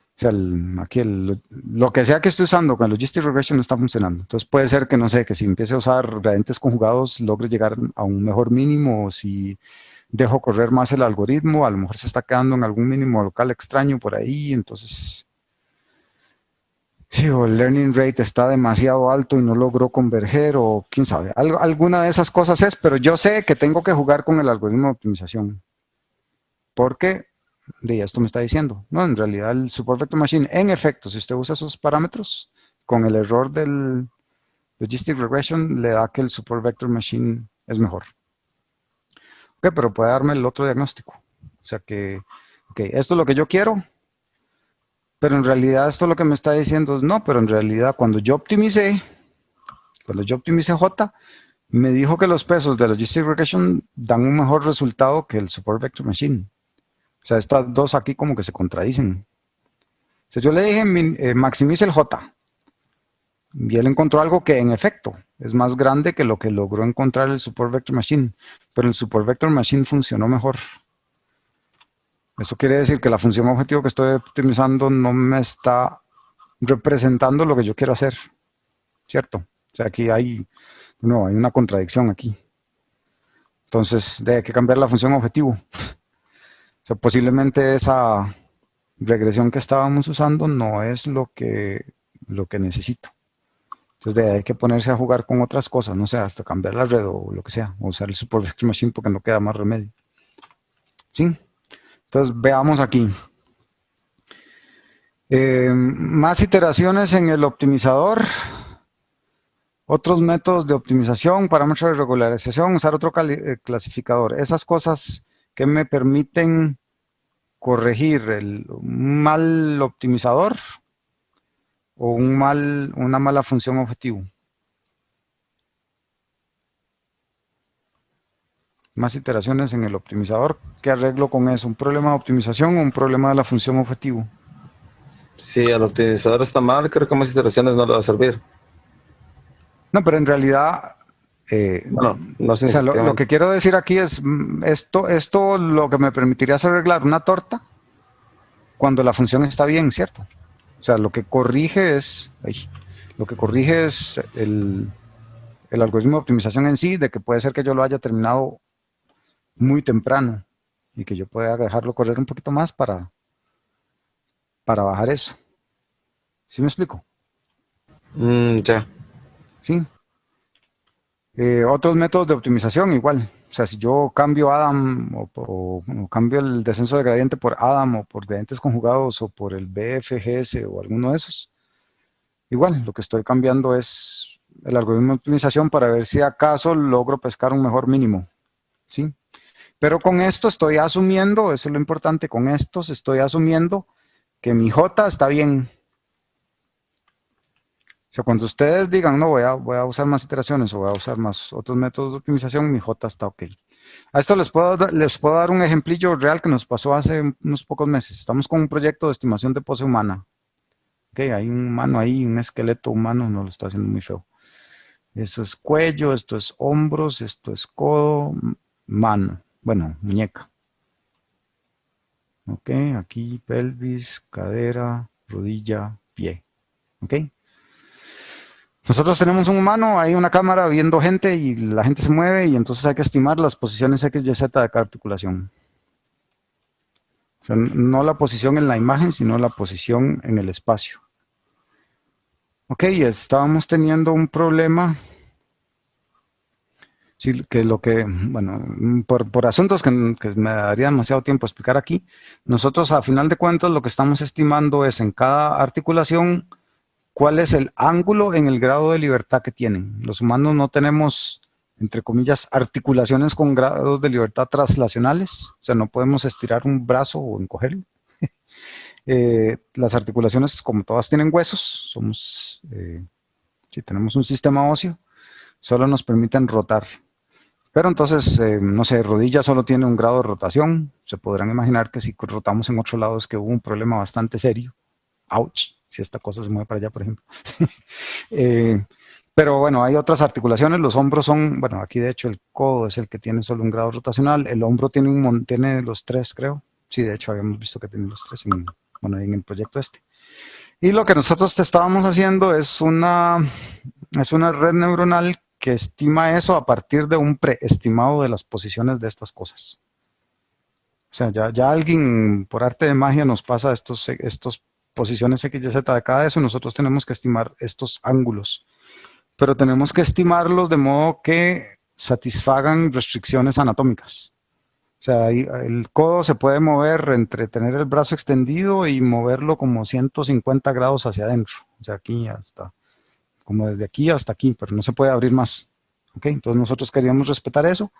O sea, lo que sea que estoy usando con Logistic Regression no está funcionando. Entonces puede ser que, no sé, que si empiece a usar gradientes conjugados logre llegar a un mejor mínimo, o si dejo correr más el algoritmo, a lo mejor se está quedando en algún mínimo local extraño por ahí, entonces... Sí, o el learning rate está demasiado alto y no logró converger, o quién sabe, alguna de esas cosas es, pero yo sé que tengo que jugar con el algoritmo de optimización. Porque, de esto me está diciendo, no, en realidad el Support Vector Machine, en efecto, si usted usa esos parámetros, con el error del Logistic Regression, le da que el Support Vector Machine es mejor. Ok, pero puede darme el otro diagnóstico. O sea que, ok, esto es lo que yo quiero, pero en realidad esto lo que me está diciendo es no, pero en realidad cuando yo optimicé J, me dijo que los pesos de Logistic Regression dan un mejor resultado que el Support Vector Machine. O sea, estas dos aquí como que se contradicen. O sea, yo le dije maximice el J, y él encontró algo que en efecto es más grande que lo que logró encontrar el Support Vector Machine, pero el Support Vector Machine funcionó mejor. Eso quiere decir que la función objetivo que estoy optimizando no me está representando lo que yo quiero hacer, ¿cierto? O sea, aquí hay una contradicción aquí. Entonces, hay que cambiar la función objetivo. O sea, posiblemente esa regresión que estábamos usando no es lo que necesito. Entonces, hay que ponerse a jugar con otras cosas, no sé, hasta cambiar la red o lo que sea, o usar el Support Vector Machine porque no queda más remedio. ¿Sí? Entonces, veamos aquí. Más iteraciones en el optimizador. Otros métodos de optimización, parámetros de regularización, usar otro clasificador. Esas cosas que me permiten corregir un mal optimizador o una mala función objetivo. Más iteraciones en el optimizador. ¿Qué arreglo con eso? ¿Un problema de optimización o un problema de la función objetivo? Si el optimizador está mal, creo que más iteraciones no le va a servir. No, pero en realidad, Bueno, no o sea, lo significativamente. que quiero decir aquí es, esto lo que me permitiría es arreglar una torta cuando la función está bien, ¿cierto? O sea, lo que corrige es el algoritmo de optimización en sí, de que puede ser que yo lo haya terminado muy temprano y que yo pueda dejarlo correr un poquito más para bajar eso. ¿Sí me explico? Ya. Sí. Otros métodos de optimización igual. O sea, si yo cambio Adam o cambio el descenso de gradiente por Adam o por gradientes conjugados o por el BFGS o alguno de esos, igual lo que estoy cambiando es el algoritmo de optimización para ver si acaso logro pescar un mejor mínimo. ¿Sí? Pero con esto estoy asumiendo, eso es lo importante, con estos estoy asumiendo que mi J está bien. O sea, cuando ustedes digan, no, voy a usar más iteraciones o voy a usar más otros métodos de optimización, mi J está ok. A esto les puedo dar un ejemplillo real que nos pasó hace unos pocos meses. Estamos con un proyecto de estimación de pose humana. Ok, hay un humano ahí, un esqueleto humano, no lo está haciendo muy feo. Eso es cuello, esto es hombros, esto es codo, mano. Bueno, muñeca. Ok, aquí pelvis, cadera, rodilla, pie. Ok. Nosotros tenemos un humano, hay una cámara viendo gente y la gente se mueve y entonces hay que estimar las posiciones X, Y, Z de cada articulación. O sea, no la posición en la imagen, sino la posición en el espacio. Ok, estábamos teniendo un problema. Sí, bueno, por asuntos que me daría demasiado tiempo explicar aquí, nosotros a final de cuentas lo que estamos estimando es en cada articulación cuál es el ángulo en el grado de libertad que tienen. Los humanos no tenemos entre comillas, articulaciones con grados de libertad traslacionales, o sea, no podemos estirar un brazo o encogerlo. Las articulaciones, como todas tienen huesos, si tenemos un sistema óseo, solo nos permiten rotar. Pero entonces, no sé, rodilla solo tiene un grado de rotación. Se podrán imaginar que si rotamos en otro lado es que hubo un problema bastante serio. Ouch, si esta cosa se mueve para allá, por ejemplo. Pero bueno, hay otras articulaciones. Los hombros son, bueno, aquí de hecho el codo es el que tiene solo un grado rotacional. El hombro tiene los tres, creo. Sí, de hecho habíamos visto que tiene los tres en el proyecto este. Y lo que nosotros te estábamos haciendo es una red neuronal que estima eso a partir de un preestimado de las posiciones de estas cosas. O sea, ya alguien por arte de magia nos pasa estos posiciones X, Y, Z de cada eso, nosotros tenemos que estimar estos ángulos. Pero tenemos que estimarlos de modo que satisfagan restricciones anatómicas. O sea, el codo se puede mover entre tener el brazo extendido y moverlo como 150 grados hacia adentro. O sea, aquí hasta, como desde aquí hasta aquí, pero no se puede abrir más. ¿Ok? Entonces nosotros queríamos respetar eso.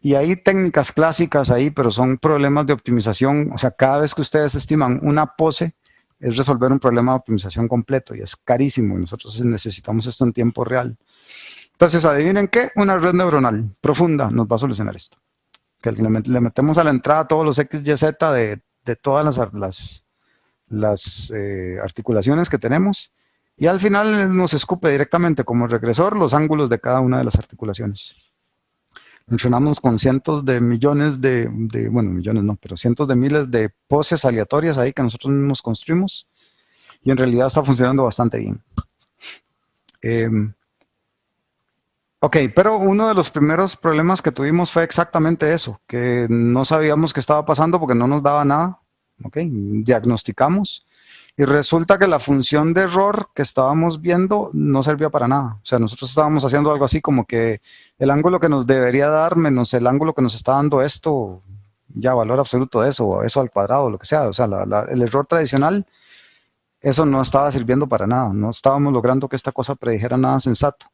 Y hay técnicas clásicas ahí, pero son problemas de optimización. O sea, cada vez que ustedes estiman una pose, es resolver un problema de optimización completo y es carísimo. Y nosotros necesitamos esto en tiempo real. Entonces, ¿adivinen qué? Una red neuronal profunda nos va a solucionar esto. Que le metemos a la entrada todos los X, Y, Z de todas las articulaciones que tenemos y al final nos escupe directamente como regresor los ángulos de cada una de las articulaciones. Entrenamos con cientos de millones bueno, millones no, pero cientos de miles de poses aleatorias ahí que nosotros mismos construimos y en realidad está funcionando bastante bien. Ok, pero uno de los primeros problemas que tuvimos fue exactamente eso, que no sabíamos qué estaba pasando porque no nos daba nada. Ok, diagnosticamos y resulta que la función de error que estábamos viendo no servía para nada. O sea, nosotros estábamos haciendo algo así como que el ángulo que nos debería dar menos el ángulo que nos está dando esto, ya valor absoluto de eso, o eso al cuadrado, lo que sea. O sea, el error tradicional, eso no estaba sirviendo para nada. No estábamos logrando que esta cosa predijera nada sensato.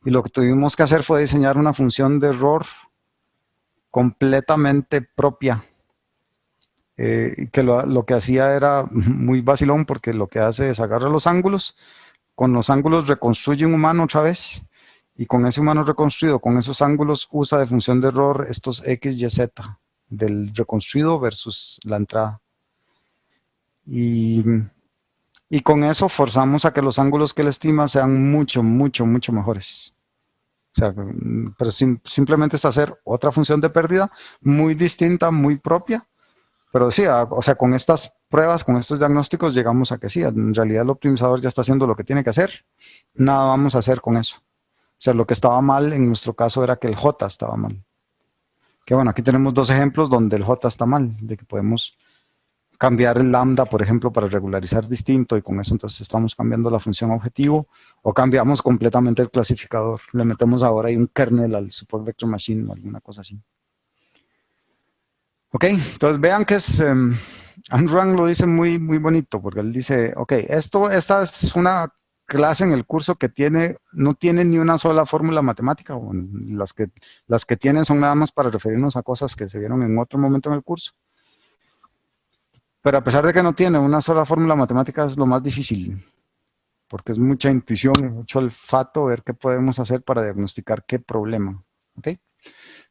Y lo que tuvimos que hacer fue diseñar una función de error completamente propia. Que lo que hacía era muy vacilón porque lo que hace es agarrar los ángulos, con los ángulos reconstruye un humano otra vez y con ese humano reconstruido, con esos ángulos usa de función de error estos X, Y, Z del reconstruido versus la entrada. Y con eso forzamos a que los ángulos que él estima sean mucho mejores. O sea, pero simplemente es hacer otra función de pérdida muy distinta, muy propia. Pero sí, o sea, con estas pruebas, con estos diagnósticos, llegamos a que sí, en realidad el optimizador ya está haciendo lo que tiene que hacer. Nada vamos a hacer con eso. O sea, lo que estaba mal en nuestro caso era que el J estaba mal. Que bueno, aquí tenemos dos ejemplos donde el J está mal, de que podemos cambiar el lambda, por ejemplo, para regularizar distinto y con eso entonces estamos cambiando la función objetivo o cambiamos completamente el clasificador. Le metemos ahora ahí un kernel al support vector machine o alguna cosa así. Ok, entonces vean que es, Ayn Rand lo dice muy bonito porque él dice, ok, esta es una clase en el curso que no tiene ni una sola fórmula matemática, bueno, las que tienen son nada más para referirnos a cosas que se vieron en otro momento en el curso. Pero a pesar de que no tiene una sola fórmula matemática es lo más difícil, porque es mucha intuición, mucho olfato, ver qué podemos hacer para diagnosticar qué problema. ¿Ok?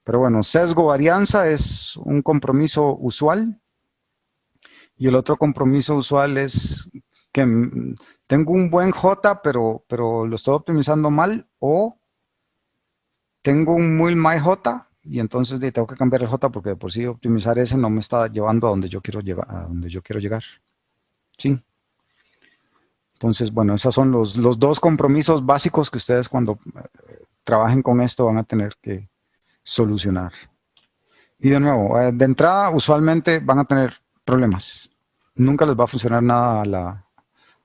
Pero bueno, sesgo varianza es un compromiso usual y el otro compromiso usual es que tengo un buen J, pero lo estoy optimizando mal, o tengo un muy mal J y entonces tengo que cambiar el J porque de por sí optimizar ese no me está llevando a donde yo quiero llegar. Sí. Entonces, bueno, esos son los dos compromisos básicos que ustedes cuando trabajen con esto van a tener que solucionar. Y de nuevo, de entrada usualmente van a tener problemas. Nunca les va a funcionar nada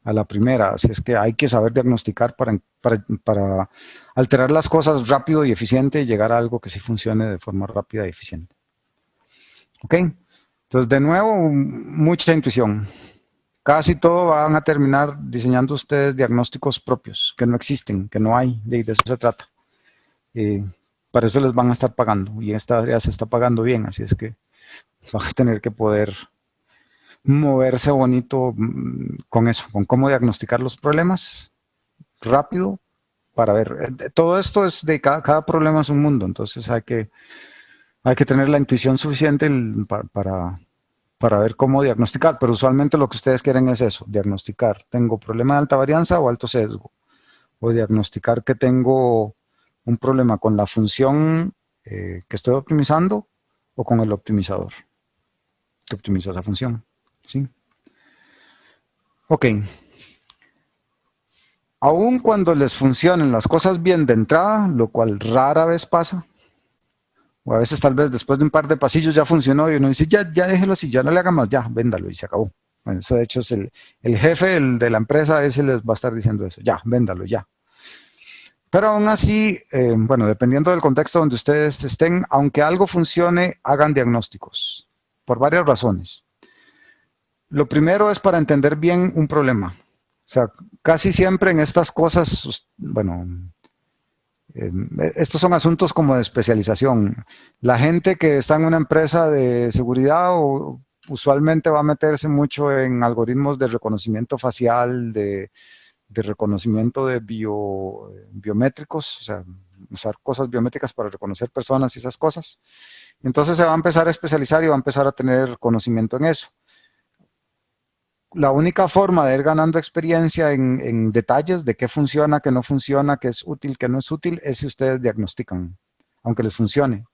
a la primera, así es que hay que saber diagnosticar para alterar las cosas rápido y eficiente y llegar a algo que sí funcione de forma rápida y eficiente. ¿Ok? Entonces, de nuevo, mucha intuición. Casi todo van a terminar diseñando ustedes diagnósticos propios, que no existen, que no hay, de eso se trata. Para eso les van a estar pagando y esta área se está pagando bien, así es que van a tener que poder moverse bonito con eso, con cómo diagnosticar los problemas rápido para ver. Todo esto es de cada problema es un mundo, entonces hay que tener la intuición suficiente para ver cómo diagnosticar, pero usualmente lo que ustedes quieren es eso, diagnosticar, tengo problema de alta varianza o alto sesgo, o diagnosticar que tengo un problema con la función que estoy optimizando o con el optimizador que optimiza esa función. ¿Sí? Ok. Aun cuando les funcionen las cosas bien de entrada, lo cual rara vez pasa, o a veces tal vez después de un par de pasillos ya funcionó y uno dice, ya déjelo así, ya no le haga más, ya, véndalo y se acabó. Bueno, eso de hecho es el jefe de la empresa, ese les va a estar diciendo eso, ya, véndalo, ya. Pero aún así, bueno, dependiendo del contexto donde ustedes estén, aunque algo funcione, hagan diagnósticos, por varias razones. Lo primero es para entender bien un problema. O sea, casi siempre en estas cosas, bueno, estos son asuntos como de especialización. La gente que está en una empresa de seguridad usualmente va a meterse mucho en algoritmos de reconocimiento facial, de reconocimiento de biométricos, o sea, usar cosas biométricas para reconocer personas y esas cosas. Entonces se va a empezar a especializar y va a empezar a tener conocimiento en eso. La única forma de ir ganando experiencia en detalles de qué funciona, qué no funciona, qué es útil, qué no es útil, es si ustedes diagnostican, aunque les funcione.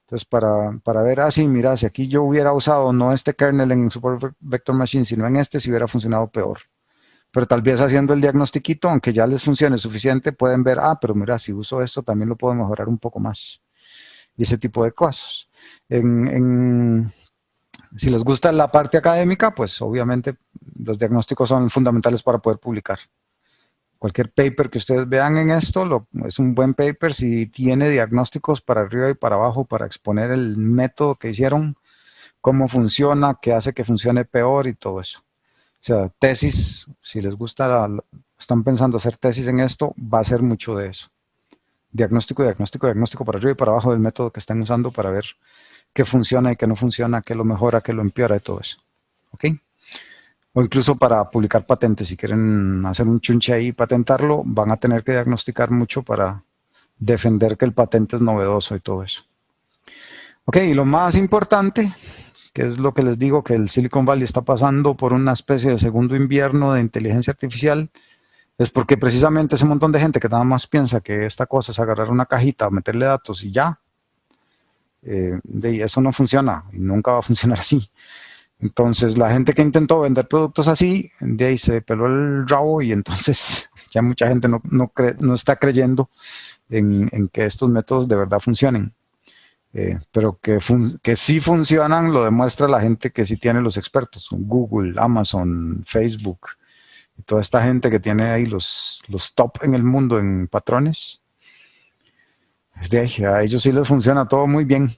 Entonces, para ver, así, mira, si aquí yo hubiera usado no este kernel en Support Vector Machine, sino en este, si hubiera funcionado peor. Pero tal vez haciendo el diagnostiquito, aunque ya les funcione suficiente, pueden ver, pero mira, si uso esto, también lo puedo mejorar un poco más. Y ese tipo de cosas. Si les gusta la parte académica, pues obviamente los diagnósticos son fundamentales para poder publicar. Cualquier paper que ustedes vean en esto es un buen paper si tiene diagnósticos para arriba y para abajo para exponer el método que hicieron, cómo funciona, qué hace que funcione peor y todo eso. O sea, tesis, si les gusta, están pensando hacer tesis en esto, va a ser mucho de eso. Diagnóstico, diagnóstico, diagnóstico para arriba y para abajo del método que estén usando para ver qué funciona y qué no funciona, qué lo mejora, qué lo empeora y todo eso. ¿Ok? O incluso para publicar patentes, si quieren hacer un chunche ahí y patentarlo, van a tener que diagnosticar mucho para defender que el patente es novedoso y todo eso. Ok, y lo más importante, que es lo que les digo, que el Silicon Valley está pasando por una especie de segundo invierno de inteligencia artificial, es porque precisamente ese montón de gente que nada más piensa que esta cosa es agarrar una cajita, meterle datos y ya, eso no funciona y nunca va a funcionar así. Entonces la gente que intentó vender productos así, de ahí se peló el rabo y entonces ya mucha gente no está creyendo en que estos métodos de verdad funcionen. Pero que sí funcionan lo demuestra la gente que sí tiene los expertos, Google, Amazon, Facebook, y toda esta gente que tiene ahí los top en el mundo en patrones. A ellos sí les funciona todo muy bien.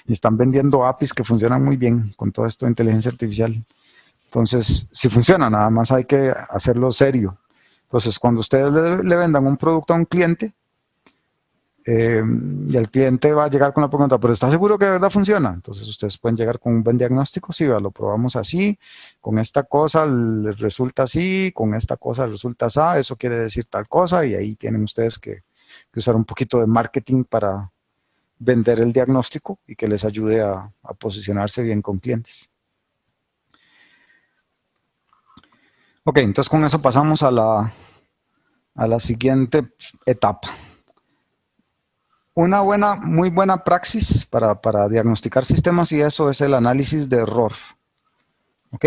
Y están vendiendo APIs que funcionan muy bien con todo esto de inteligencia artificial. Entonces, si funciona, nada más hay que hacerlo serio. Entonces, cuando ustedes le vendan un producto a un cliente, y el cliente va a llegar con la pregunta, ¿pero está seguro que de verdad funciona? Entonces, ustedes pueden llegar con un buen diagnóstico, sí, lo probamos así, con esta cosa les resulta así, con esta cosa resulta así, eso quiere decir tal cosa, y ahí tienen ustedes que usar un poquito de marketing para vender el diagnóstico y que les ayude a posicionarse bien con clientes. Ok, entonces con eso pasamos a la siguiente etapa. Una muy buena praxis para diagnosticar sistemas y eso es el análisis de error. Ok.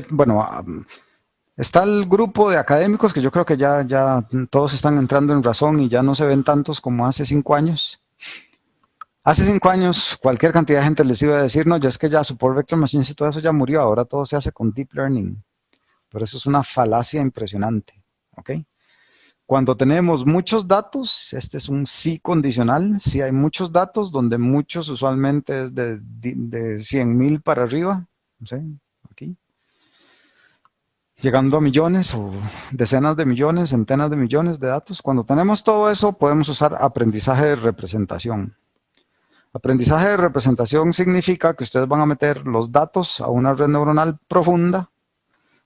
Bueno, está el grupo de académicos que yo creo que ya todos están entrando en razón y ya no se ven tantos como hace 5 años. Hace 5 años cualquier cantidad de gente les iba a decir, no, ya es que ya Support Vector Machines y todo eso ya murió, ahora todo se hace con Deep Learning. Pero eso es una falacia impresionante. ¿Ok? Cuando tenemos muchos datos, este es un sí condicional, si hay muchos datos, donde muchos usualmente es de 100,000 para arriba, ¿sí? Aquí. llegando a millones o decenas de millones, centenas de millones de datos. Cuando tenemos todo eso, podemos usar aprendizaje de representación. Aprendizaje de representación significa que ustedes van a meter los datos a una red neuronal profunda,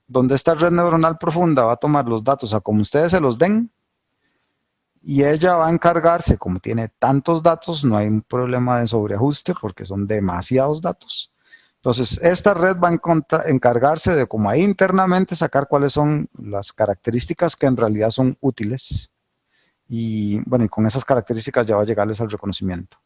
donde esta red neuronal profunda va a tomar los datos a como ustedes se los den, y ella va a encargarse, como tiene tantos datos, no hay un problema de sobreajuste porque son demasiados datos. Entonces, esta red va a encargarse de, como ahí internamente, sacar cuáles son las características que en realidad son útiles. Y bueno, y con esas características ya va a llegarles al reconocimiento.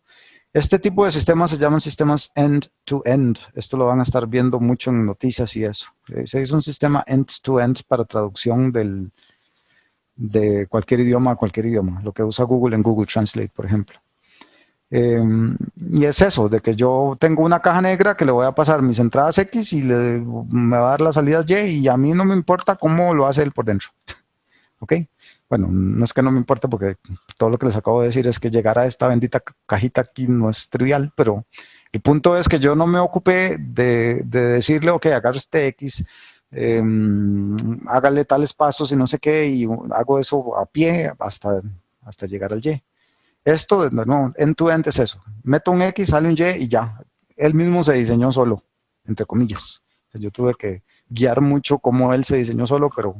Este tipo de sistemas se llaman sistemas end-to-end. Esto lo van a estar viendo mucho en noticias y eso. Se hizo un sistema end-to-end para traducción de cualquier idioma a cualquier idioma, lo que usa Google en Google Translate, por ejemplo. Y es eso, de que yo tengo una caja negra que le voy a pasar mis entradas X y me va a dar las salidas Y, y a mí no me importa cómo lo hace él por dentro. ¿Ok? Bueno, no es que no me importe porque todo lo que les acabo de decir es que llegar a esta bendita cajita aquí no es trivial, pero el punto es que yo no me ocupé de decirle, ok, agarre este X, hágale tales pasos y no sé qué, y hago eso a pie hasta llegar al Y. Esto, no, end-to-end es eso. Meto un X, sale un Y y ya. Él mismo se diseñó solo, entre comillas. O sea, yo tuve que guiar mucho cómo él se diseñó solo, pero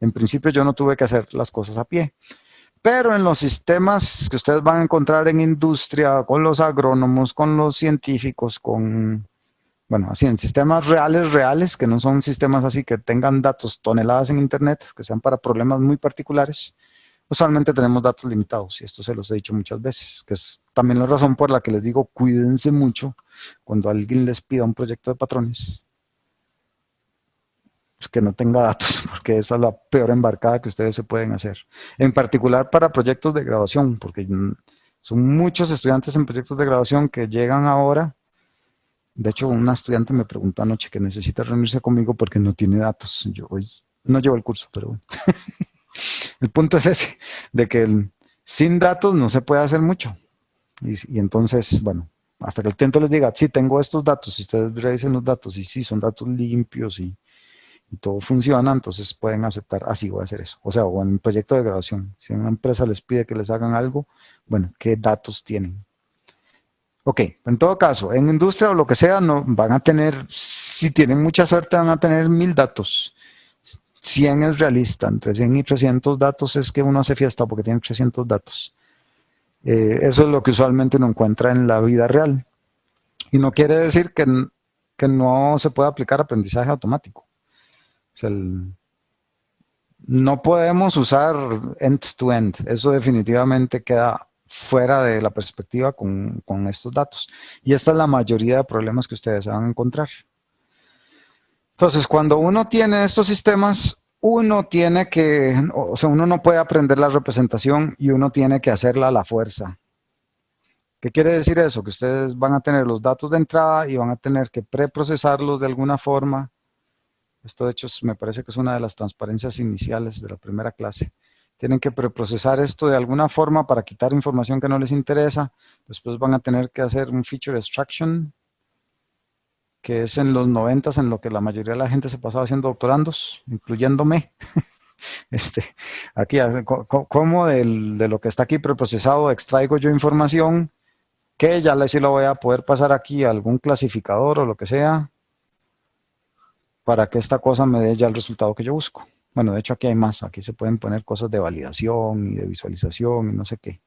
en principio yo no tuve que hacer las cosas a pie. Pero en los sistemas que ustedes van a encontrar en industria, con los agrónomos, con los científicos, bueno, así en sistemas reales, que no son sistemas así que tengan datos toneladas en internet, que sean para problemas muy particulares, usualmente tenemos datos limitados, y esto se los he dicho muchas veces, que es también la razón por la que les digo, cuídense mucho cuando alguien les pida un proyecto de patrones, pues que no tenga datos, porque esa es la peor embarcada que ustedes se pueden hacer. En particular para proyectos de graduación, porque son muchos estudiantes en proyectos de graduación que llegan ahora. De hecho, una estudiante me preguntó anoche que necesita reunirse conmigo porque no tiene datos. Yo hoy no llevo el curso, pero bueno. El punto es ese, de que sin datos no se puede hacer mucho. Y entonces, bueno, hasta que el cliente les diga, sí, tengo estos datos, y ustedes revisen los datos, y sí, son datos limpios y todo funciona, entonces pueden aceptar, así voy a hacer eso. O sea, o en un proyecto de graduación, si una empresa les pide que les hagan algo, bueno, ¿qué datos tienen? Ok, en todo caso, en industria o lo que sea, no, van a tener, si tienen mucha suerte, van a tener 1000 datos. 100 es realista, entre 100 y 300 datos es que uno hace fiesta porque tiene 300 datos. Eso es lo que usualmente uno encuentra en la vida real. Y no quiere decir que no se pueda aplicar aprendizaje automático. O sea, no podemos usar end-to-end. Eso definitivamente queda fuera de la perspectiva con estos datos. Y esta es la mayoría de problemas que ustedes van a encontrar. Entonces, cuando uno tiene estos sistemas, uno tiene que, o sea, uno no puede aprender la representación y uno tiene que hacerla a la fuerza. ¿Qué quiere decir eso? Que ustedes van a tener los datos de entrada y van a tener que preprocesarlos de alguna forma. Esto, de hecho, me parece que es una de las transparencias iniciales de la primera clase. Tienen que preprocesar esto de alguna forma para quitar información que no les interesa. Después van a tener que hacer un feature extraction, que es en los 90s en lo que la mayoría de la gente se pasaba haciendo doctorandos, incluyéndome. Aquí, ¿cómo de lo que está aquí preprocesado extraigo yo información que ya sí lo voy a poder pasar aquí a algún clasificador o lo que sea para que esta cosa me dé ya el resultado que yo busco? Bueno, de hecho aquí hay más, aquí se pueden poner cosas de validación y de visualización y no sé qué,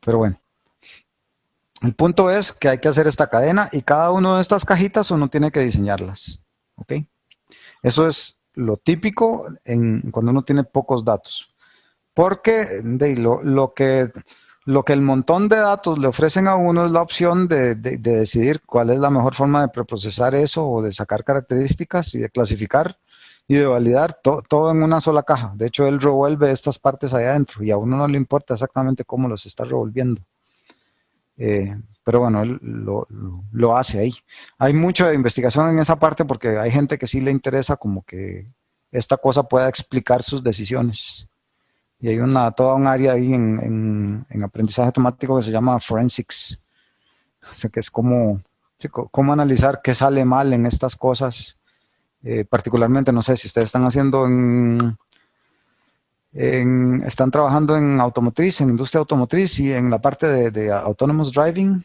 pero bueno. El punto es que hay que hacer esta cadena y cada una de estas cajitas uno tiene que diseñarlas, ¿ok? Eso es lo típico cuando uno tiene pocos datos, porque lo que el montón de datos le ofrecen a uno es la opción de decidir cuál es la mejor forma de preprocesar eso o de sacar características y de clasificar y de validar todo en una sola caja. De hecho, él revuelve estas partes allá adentro y a uno no le importa exactamente cómo los está revolviendo. Pero bueno, él lo hace ahí. Hay mucha investigación en esa parte porque hay gente que sí le interesa como que esta cosa pueda explicar sus decisiones. Y hay toda un área ahí en aprendizaje automático que se llama forensics. O sea, que es como analizar qué sale mal en estas cosas particularmente, no sé si ustedes están haciendo están trabajando en automotriz, en industria automotriz y en la parte de autonomous driving,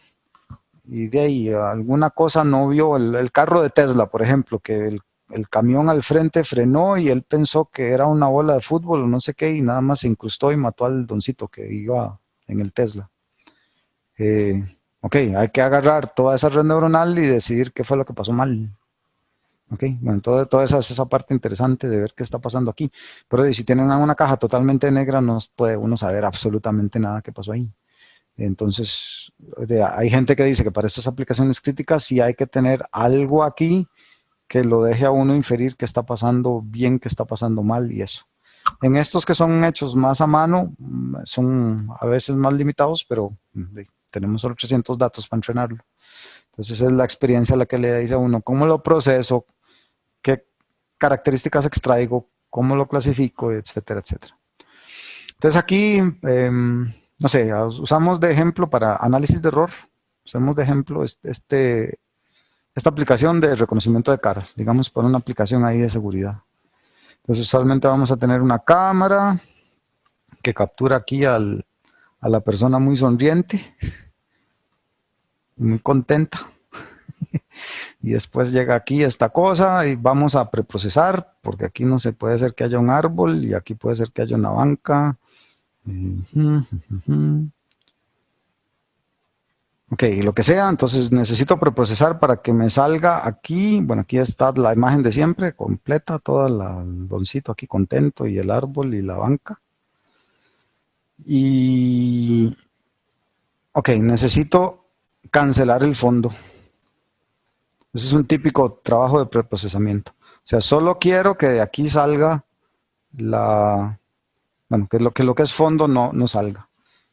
y de ahí alguna cosa no vio el carro de Tesla, por ejemplo, que el camión al frente frenó y él pensó que era una bola de fútbol o no sé qué, y nada más se incrustó y mató al doncito que iba en el Tesla. Ok, hay que agarrar toda esa red neuronal y decidir qué fue lo que pasó mal. Ok, bueno, toda esa parte interesante de ver qué está pasando aquí. Pero si tienen una caja totalmente negra, no puede uno saber absolutamente nada que pasó ahí. Entonces, hay gente que dice que para estas aplicaciones críticas sí hay que tener algo aquí que lo deje a uno inferir qué está pasando bien, qué está pasando mal y eso. En estos que son hechos más a mano, son a veces más limitados, pero tenemos solo 300 datos para entrenarlo. Entonces es la experiencia la que le dice a uno cómo lo proceso, qué características extraigo, cómo lo clasifico, etcétera, etcétera. Entonces aquí, no sé, usamos de ejemplo para análisis de error, usamos de ejemplo esta aplicación de reconocimiento de caras, digamos por una aplicación ahí de seguridad. Entonces usualmente vamos a tener una cámara que captura aquí a la persona muy sonriente, muy contenta. Y después llega aquí esta cosa y vamos a preprocesar, porque aquí no se puede ser que haya un árbol y aquí puede ser que haya una banca. Ok, lo que sea, entonces necesito preprocesar para que me salga aquí. Bueno, aquí está la imagen de siempre, completa, todo el doncito aquí contento y el árbol y la banca. Y, ok, necesito cancelar el fondo. Ese es un típico trabajo de preprocesamiento. O sea, solo quiero que de aquí salga bueno, que lo que es fondo no salga.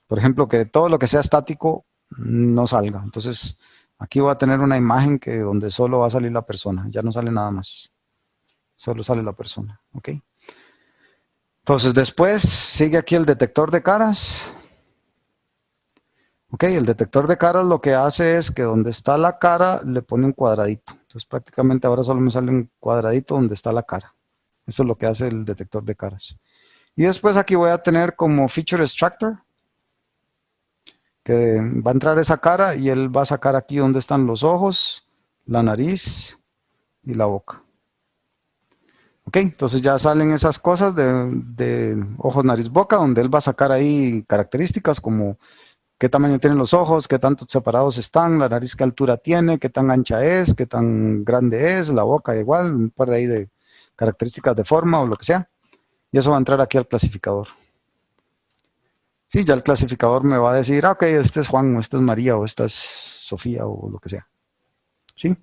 Por ejemplo, que todo lo que sea estático no salga. Entonces, aquí voy a tener una imagen donde solo va a salir la persona, ya no sale nada más. Solo sale la persona, ¿ok? Entonces, después sigue aquí el detector de caras. Ok, el detector de caras lo que hace es que donde está la cara le pone un cuadradito. Entonces prácticamente ahora solo me sale un cuadradito donde está la cara. Eso es lo que hace el detector de caras. Y después aquí voy a tener como feature extractor, que va a entrar esa cara y él va a sacar aquí donde están los ojos, la nariz y la boca. Ok, entonces ya salen esas cosas de ojos, nariz, boca, donde él va a sacar ahí características como qué tamaño tienen los ojos, qué tanto separados están, la nariz qué altura tiene, qué tan ancha es, qué tan grande es, la boca igual, un par de ahí de características de forma o lo que sea. Y eso va a entrar aquí al clasificador. Sí, ya el clasificador me va a decir, ok, este es Juan, o este es María, o esta es Sofía, o lo que sea. ¿Sí?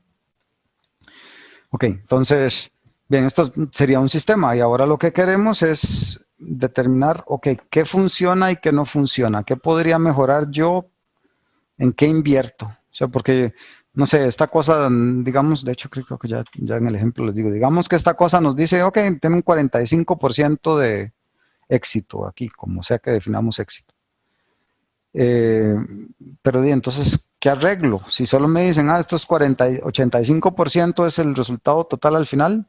Ok, entonces, bien, esto sería un sistema y ahora lo que queremos es determinar, ok, qué funciona y qué no funciona, qué podría mejorar yo, en qué invierto. O sea, porque, no sé, esta cosa, digamos, de hecho creo que ya en el ejemplo les digo, digamos que esta cosa nos dice, ok, tiene un 45% de éxito aquí, como sea que definamos éxito. Pero entonces, ¿qué arreglo? Si solo me dicen, esto es 85% es el resultado total al final,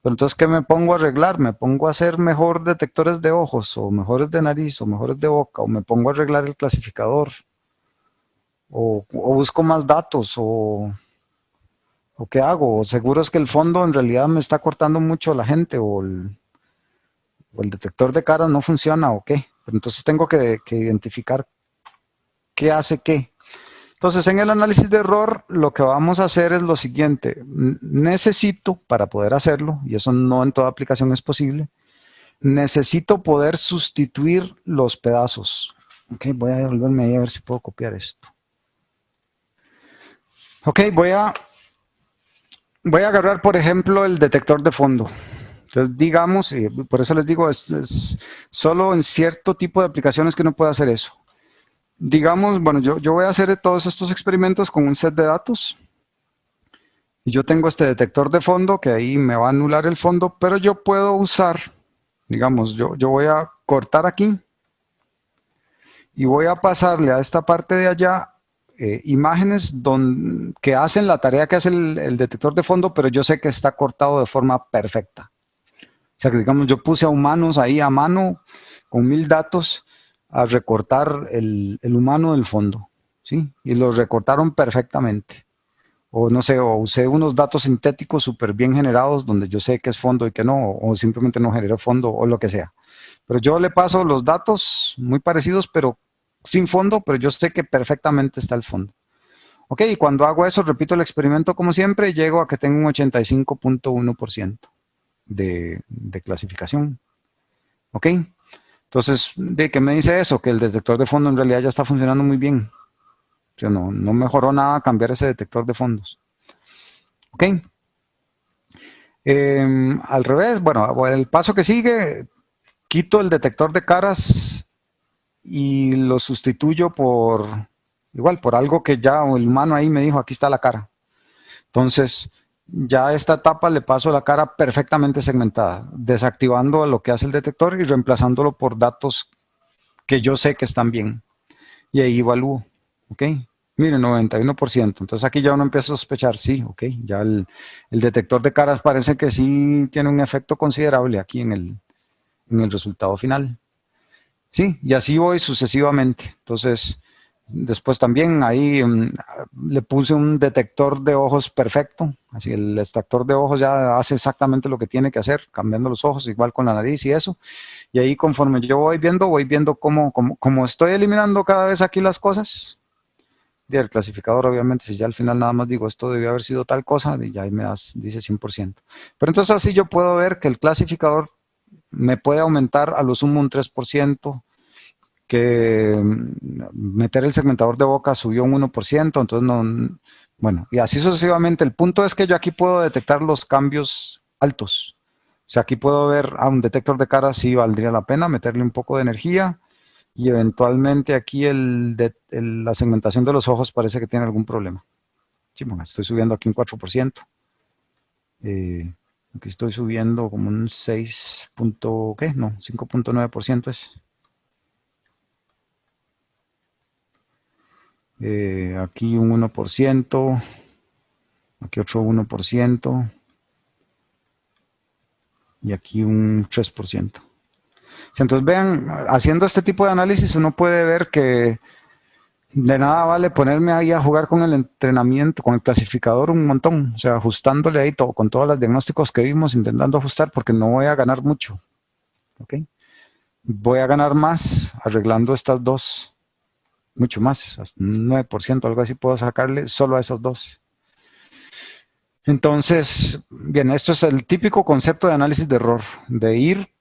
pero entonces, ¿qué me pongo a arreglar? ¿Me pongo a hacer mejor detectores de ojos, o mejores de nariz, o mejores de boca, o me pongo a arreglar el clasificador, o busco más datos, o qué hago? O seguro es que el fondo en realidad me está cortando mucho la gente, o el detector de caras no funciona, o qué. Pero entonces tengo que identificar qué hace qué. Entonces, en el análisis de error, lo que vamos a hacer es lo siguiente. Necesito, para poder hacerlo, y eso no en toda aplicación es posible, necesito poder sustituir los pedazos. Ok, voy a volverme ahí a ver si puedo copiar esto. Ok, voy a agarrar, por ejemplo, el detector de fondo. Entonces, digamos, y por eso les digo, es solo en cierto tipo de aplicaciones que no puede hacer eso. Digamos, bueno, yo voy a hacer todos estos experimentos con un set de datos. Y yo tengo este detector de fondo que ahí me va a anular el fondo, pero yo puedo usar, digamos, yo voy a cortar aquí y voy a pasarle a esta parte de allá imágenes que hacen la tarea que hace el detector de fondo, pero yo sé que está cortado de forma perfecta. O sea, que digamos, yo puse a humanos ahí a mano con 1000 datos a recortar el humano del fondo, ¿sí? Y los recortaron perfectamente. O no sé, o usé unos datos sintéticos súper bien generados donde yo sé que es fondo y que no, o simplemente no generé fondo o lo que sea. Pero yo le paso los datos muy parecidos, pero sin fondo, pero yo sé que perfectamente está el fondo. Ok, y cuando hago eso, repito el experimento como siempre, llego a que tengo un 85.1% de clasificación. Ok, entonces, ¿de qué me dice eso? Que el detector de fondo en realidad ya está funcionando muy bien. O sea, no mejoró nada cambiar ese detector de fondos. Ok. Al revés, bueno, el paso que sigue, quito el detector de caras y lo sustituyo por algo que ya el humano ahí me dijo, aquí está la cara. Entonces, ya a esta etapa le paso la cara perfectamente segmentada, desactivando lo que hace el detector y reemplazándolo por datos que yo sé que están bien. Y ahí evalúo, ¿ok? Miren, 91%. Entonces aquí ya uno empieza a sospechar, sí, ok, ya el detector de caras parece que sí tiene un efecto considerable aquí en el resultado final. Sí, y así voy sucesivamente. Entonces, después también ahí le puse un detector de ojos perfecto. Así el extractor de ojos ya hace exactamente lo que tiene que hacer, cambiando los ojos, igual con la nariz y eso. Y ahí conforme yo voy viendo cómo estoy eliminando cada vez aquí las cosas. Y el clasificador, obviamente, si ya al final nada más digo esto debió haber sido tal cosa, y ya ahí dice 100%. Pero entonces así yo puedo ver que el clasificador me puede aumentar a lo sumo un 3%, que meter el segmentador de boca subió un 1%, entonces no, bueno, y así sucesivamente. El punto es que yo aquí puedo detectar los cambios altos. O sea, aquí puedo ver a un detector de caras si valdría la pena meterle un poco de energía y eventualmente aquí la segmentación de los ojos parece que tiene algún problema. Sí, bueno, estoy subiendo aquí un 4%. Aquí estoy subiendo como un 6 punto, ¿qué? No, 5.9% es. Aquí un 1%, aquí otro 1% y aquí un 3%. Entonces vean, haciendo este tipo de análisis uno puede ver que de nada vale ponerme ahí a jugar con el entrenamiento, con el clasificador un montón, o sea, ajustándole ahí todo, con todos los diagnósticos que vimos, intentando ajustar porque no voy a ganar mucho. ¿Ok? Voy a ganar más arreglando estas dos, mucho más, hasta un 9%, algo así puedo sacarle solo a esas dos. Entonces, bien, esto es el típico concepto de análisis de error, de ir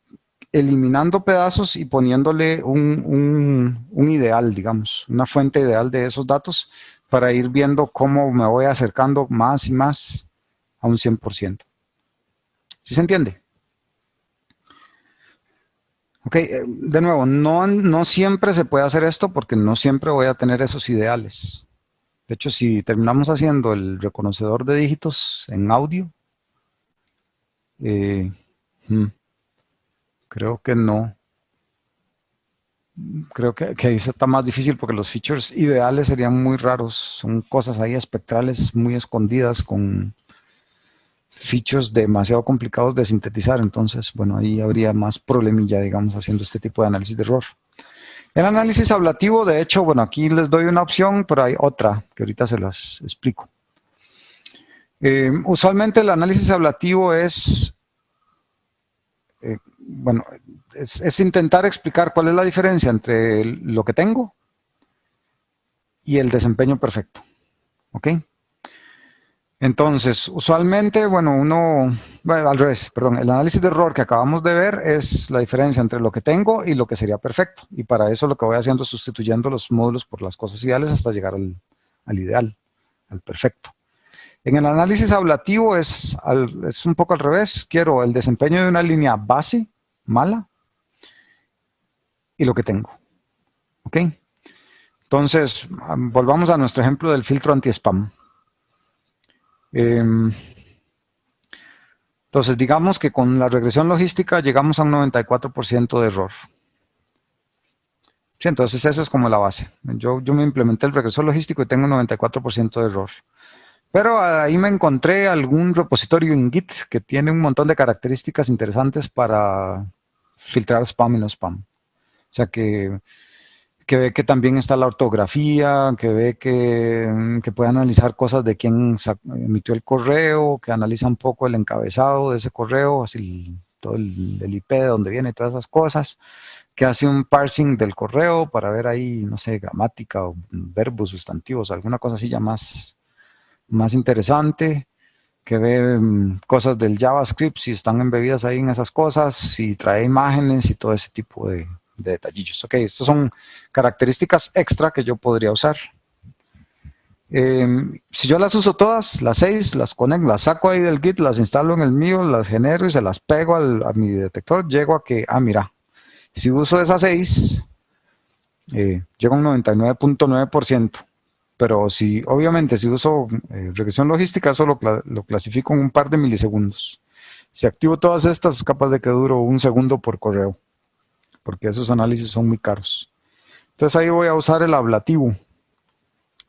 eliminando pedazos y poniéndole un ideal, digamos, una fuente ideal de esos datos para ir viendo cómo me voy acercando más y más a un 100%. ¿Sí se entiende? Ok, de nuevo, no siempre se puede hacer esto porque no siempre voy a tener esos ideales. De hecho, si terminamos haciendo el reconocedor de dígitos en audio, eh, hmm, creo que no. Creo que ahí está más difícil porque los features ideales serían muy raros. Son cosas ahí espectrales muy escondidas con features demasiado complicados de sintetizar. Entonces, bueno, ahí habría más problemilla, digamos, haciendo este tipo de análisis de error. El análisis ablativo, de hecho, bueno, aquí les doy una opción, pero hay otra que ahorita se las explico. Usualmente el análisis ablativo bueno, es intentar explicar cuál es la diferencia entre lo que tengo y el desempeño perfecto. ¿Ok? Entonces, usualmente, bueno, bueno, al revés, perdón, el análisis de error que acabamos de ver es la diferencia entre lo que tengo y lo que sería perfecto. Y para eso lo que voy haciendo es sustituyendo los módulos por las cosas ideales hasta llegar al ideal, al perfecto. En el análisis ablativo es un poco al revés. Quiero el desempeño de una línea base, mala, y lo que tengo. ¿Ok? Entonces, volvamos a nuestro ejemplo del filtro anti-spam. Entonces, digamos que con la regresión logística llegamos a un 94% de error. Sí, entonces esa es como la base. Yo me implementé el regresor logístico y tengo un 94% de error. Pero ahí me encontré algún repositorio en Git que tiene un montón de características interesantes para filtrar spam y no spam. O sea que ve que también está la ortografía, que ve que puede analizar cosas de quién emitió el correo, que analiza un poco el encabezado de ese correo, así todo el IP de dónde viene y todas esas cosas, que hace un parsing del correo para ver ahí, no sé, gramática o verbos, sustantivos, alguna cosa así ya más interesante, que ve cosas del JavaScript, si están embebidas ahí en esas cosas, si trae imágenes y todo ese tipo de detallillos. Ok, estas son características extra que yo podría usar. Si yo las uso todas, las 6, las conecto, las saco ahí del Git, las instalo en el mío, las genero y se las pego a mi detector, llego a que, mira, si uso esas 6, llego a un 99.9%. Pero si, obviamente, si uso regresión logística, eso lo clasifico en un par de milisegundos. Si activo todas estas, es capaz de que duro un segundo por correo, porque esos análisis son muy caros. Entonces ahí voy a usar el ablativo,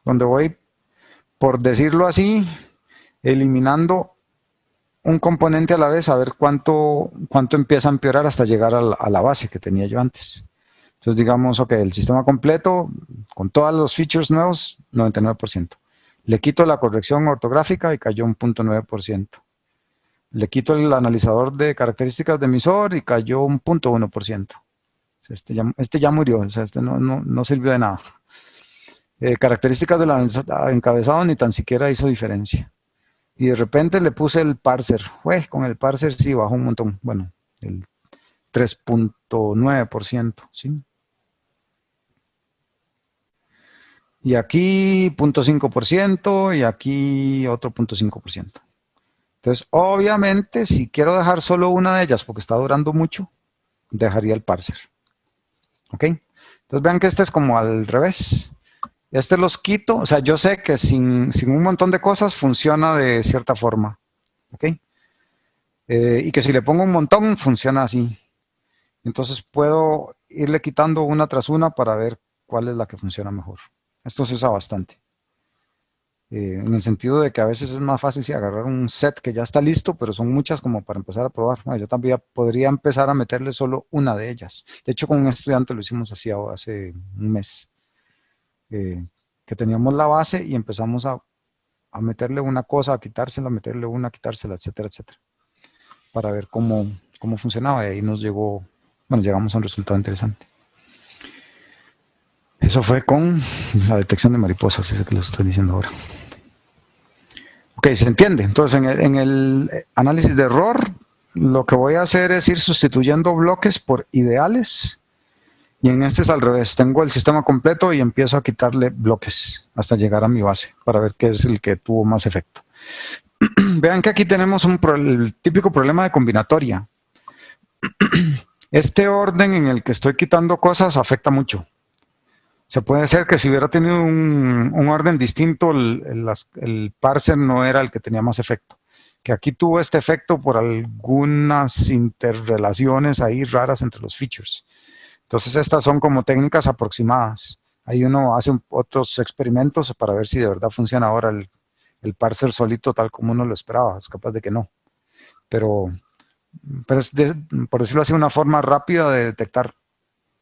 donde voy, por decirlo así, eliminando un componente a la vez, a ver cuánto empieza a empeorar hasta llegar a la base que tenía yo antes. Entonces digamos, ok, el sistema completo, con todos los features nuevos, 99%. Le quito la corrección ortográfica y cayó un 0.9%. Le quito el analizador de características de emisor y cayó un 0.1%. Este ya murió, o sea, este no sirvió de nada. Características del encabezado ni tan siquiera hizo diferencia. Y de repente le puse el parser. Con el parser sí bajó un montón. Bueno, el 3.9%, ¿sí? Y aquí 0.5% y aquí otro 0.5%. Entonces, obviamente, si quiero dejar solo una de ellas porque está durando mucho, dejaría el parser. ¿Ok? Entonces vean que este es como al revés. Este los quito, o sea, yo sé que sin un montón de cosas funciona de cierta forma. ¿Ok? Y que si le pongo un montón, funciona así. Entonces puedo irle quitando una tras una para ver cuál es la que funciona mejor. Esto se usa bastante. En el sentido de que a veces es más fácil agarrar un set que ya está listo, pero son muchas como para empezar a probar. Yo también podría empezar a meterle solo una de ellas. De hecho, con un estudiante lo hicimos así hace un mes. Que teníamos la base y empezamos a meterle una cosa, a quitársela, meterle una, a quitársela, etcétera, etcétera, para ver cómo funcionaba. Y ahí llegamos a un resultado interesante. Eso fue con la detección de mariposas, ese que les estoy diciendo ahora. Ok, se entiende. Entonces, en el análisis de error, lo que voy a hacer es ir sustituyendo bloques por ideales. Y en este es al revés. Tengo el sistema completo y empiezo a quitarle bloques hasta llegar a mi base para ver qué es el que tuvo más efecto. Vean que aquí tenemos el típico problema de combinatoria. Este orden en el que estoy quitando cosas afecta mucho. Se puede ser que si hubiera tenido un orden distinto, el parser no era el que tenía más efecto. Que aquí tuvo este efecto por algunas interrelaciones ahí raras entre los features. Entonces estas son como técnicas aproximadas. Ahí uno hace otros experimentos para ver si de verdad funciona ahora el parser solito tal como uno lo esperaba. Es capaz de que no. Pero es por decirlo así, una forma rápida de detectar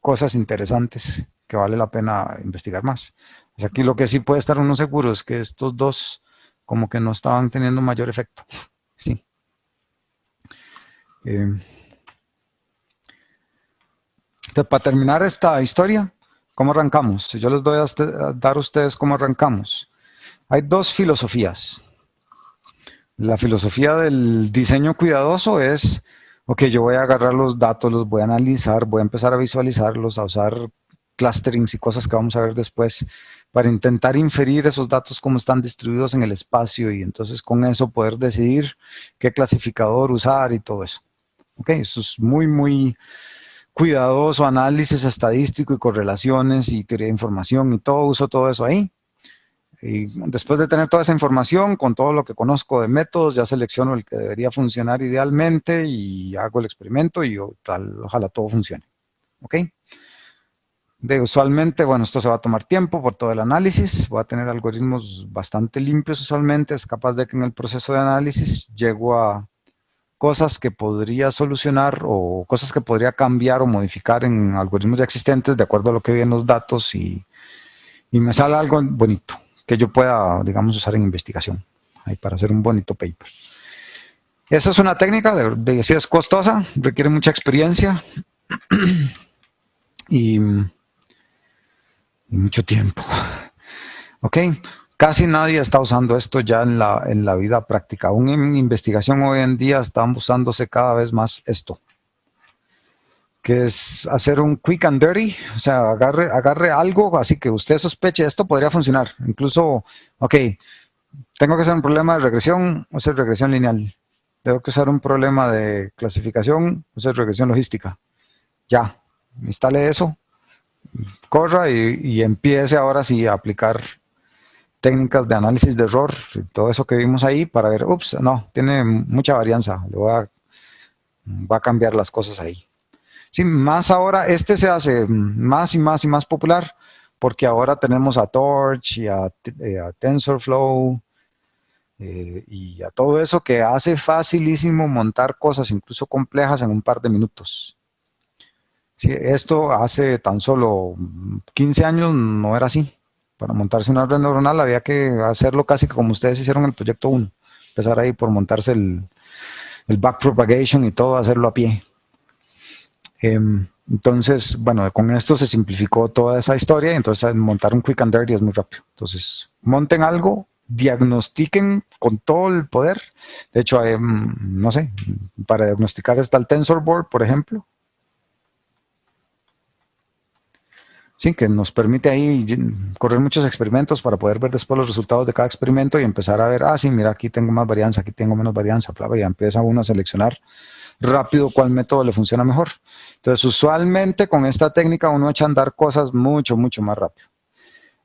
cosas interesantes que vale la pena investigar más. Pues aquí lo que sí puede estar uno seguro es que estos dos como que no estaban teniendo mayor efecto. Sí. Entonces, para terminar esta historia, ¿cómo arrancamos? Si yo les doy a dar a ustedes cómo arrancamos. Hay dos filosofías. La filosofía del diseño cuidadoso es, ok, yo voy a agarrar los datos, los voy a analizar, voy a empezar a visualizarlos, a usar clusterings y cosas que vamos a ver después para intentar inferir esos datos cómo están distribuidos en el espacio y entonces con eso poder decidir qué clasificador usar y todo eso. Ok, eso es muy, muy cuidadoso, análisis estadístico y correlaciones y teoría de información y todo, uso todo eso ahí. Y después de tener toda esa información, con todo lo que conozco de métodos, ya selecciono el que debería funcionar idealmente y hago el experimento y ojalá todo funcione. ¿Ok? Usualmente, bueno, esto se va a tomar tiempo por todo el análisis, voy a tener algoritmos bastante limpios usualmente, es capaz de que en el proceso de análisis llego a cosas que podría solucionar o cosas que podría cambiar o modificar en algoritmos ya existentes de acuerdo a lo que vi en los datos y me sale algo bonito que yo pueda, digamos, usar en investigación ahí para hacer un bonito paper. Esa es una técnica, sí es costosa, requiere mucha experiencia y mucho tiempo. Ok, casi nadie está usando esto ya en la vida práctica. Aún en investigación hoy en día están usándose cada vez más esto, que es hacer un quick and dirty, o sea, agarre algo así que usted sospeche, esto podría funcionar. Incluso, ok, tengo que hacer un problema de regresión, o sea, regresión lineal. Tengo que usar un problema de clasificación, o sea, regresión logística. Ya, instale eso, corra y empiece ahora sí a aplicar técnicas de análisis de error, todo eso que vimos ahí para ver, ups, no, tiene mucha varianza, va a cambiar las cosas ahí. Sí, más ahora, este se hace más y más y más popular, porque ahora tenemos a Torch y a TensorFlow y a todo eso que hace facilísimo montar cosas incluso complejas en un par de minutos. Sí, esto hace tan solo 15 años no era así. Para montarse una red neuronal había que hacerlo casi como ustedes hicieron en el proyecto 1. Empezar ahí por montarse el backpropagation y todo, hacerlo a pie. Entonces, bueno, con esto se simplificó toda esa historia y entonces montar un quick and dirty es muy rápido. Entonces, monten algo, diagnostiquen con todo el poder. De hecho, no sé, para diagnosticar está el TensorBoard, por ejemplo. Sí, que nos permite ahí correr muchos experimentos para poder ver después los resultados de cada experimento y empezar a ver, sí, mira, aquí tengo más varianza, aquí tengo menos varianza, y empieza uno a seleccionar rápido cuál método le funciona mejor. Entonces, usualmente con esta técnica uno echa a andar cosas mucho, mucho más rápido.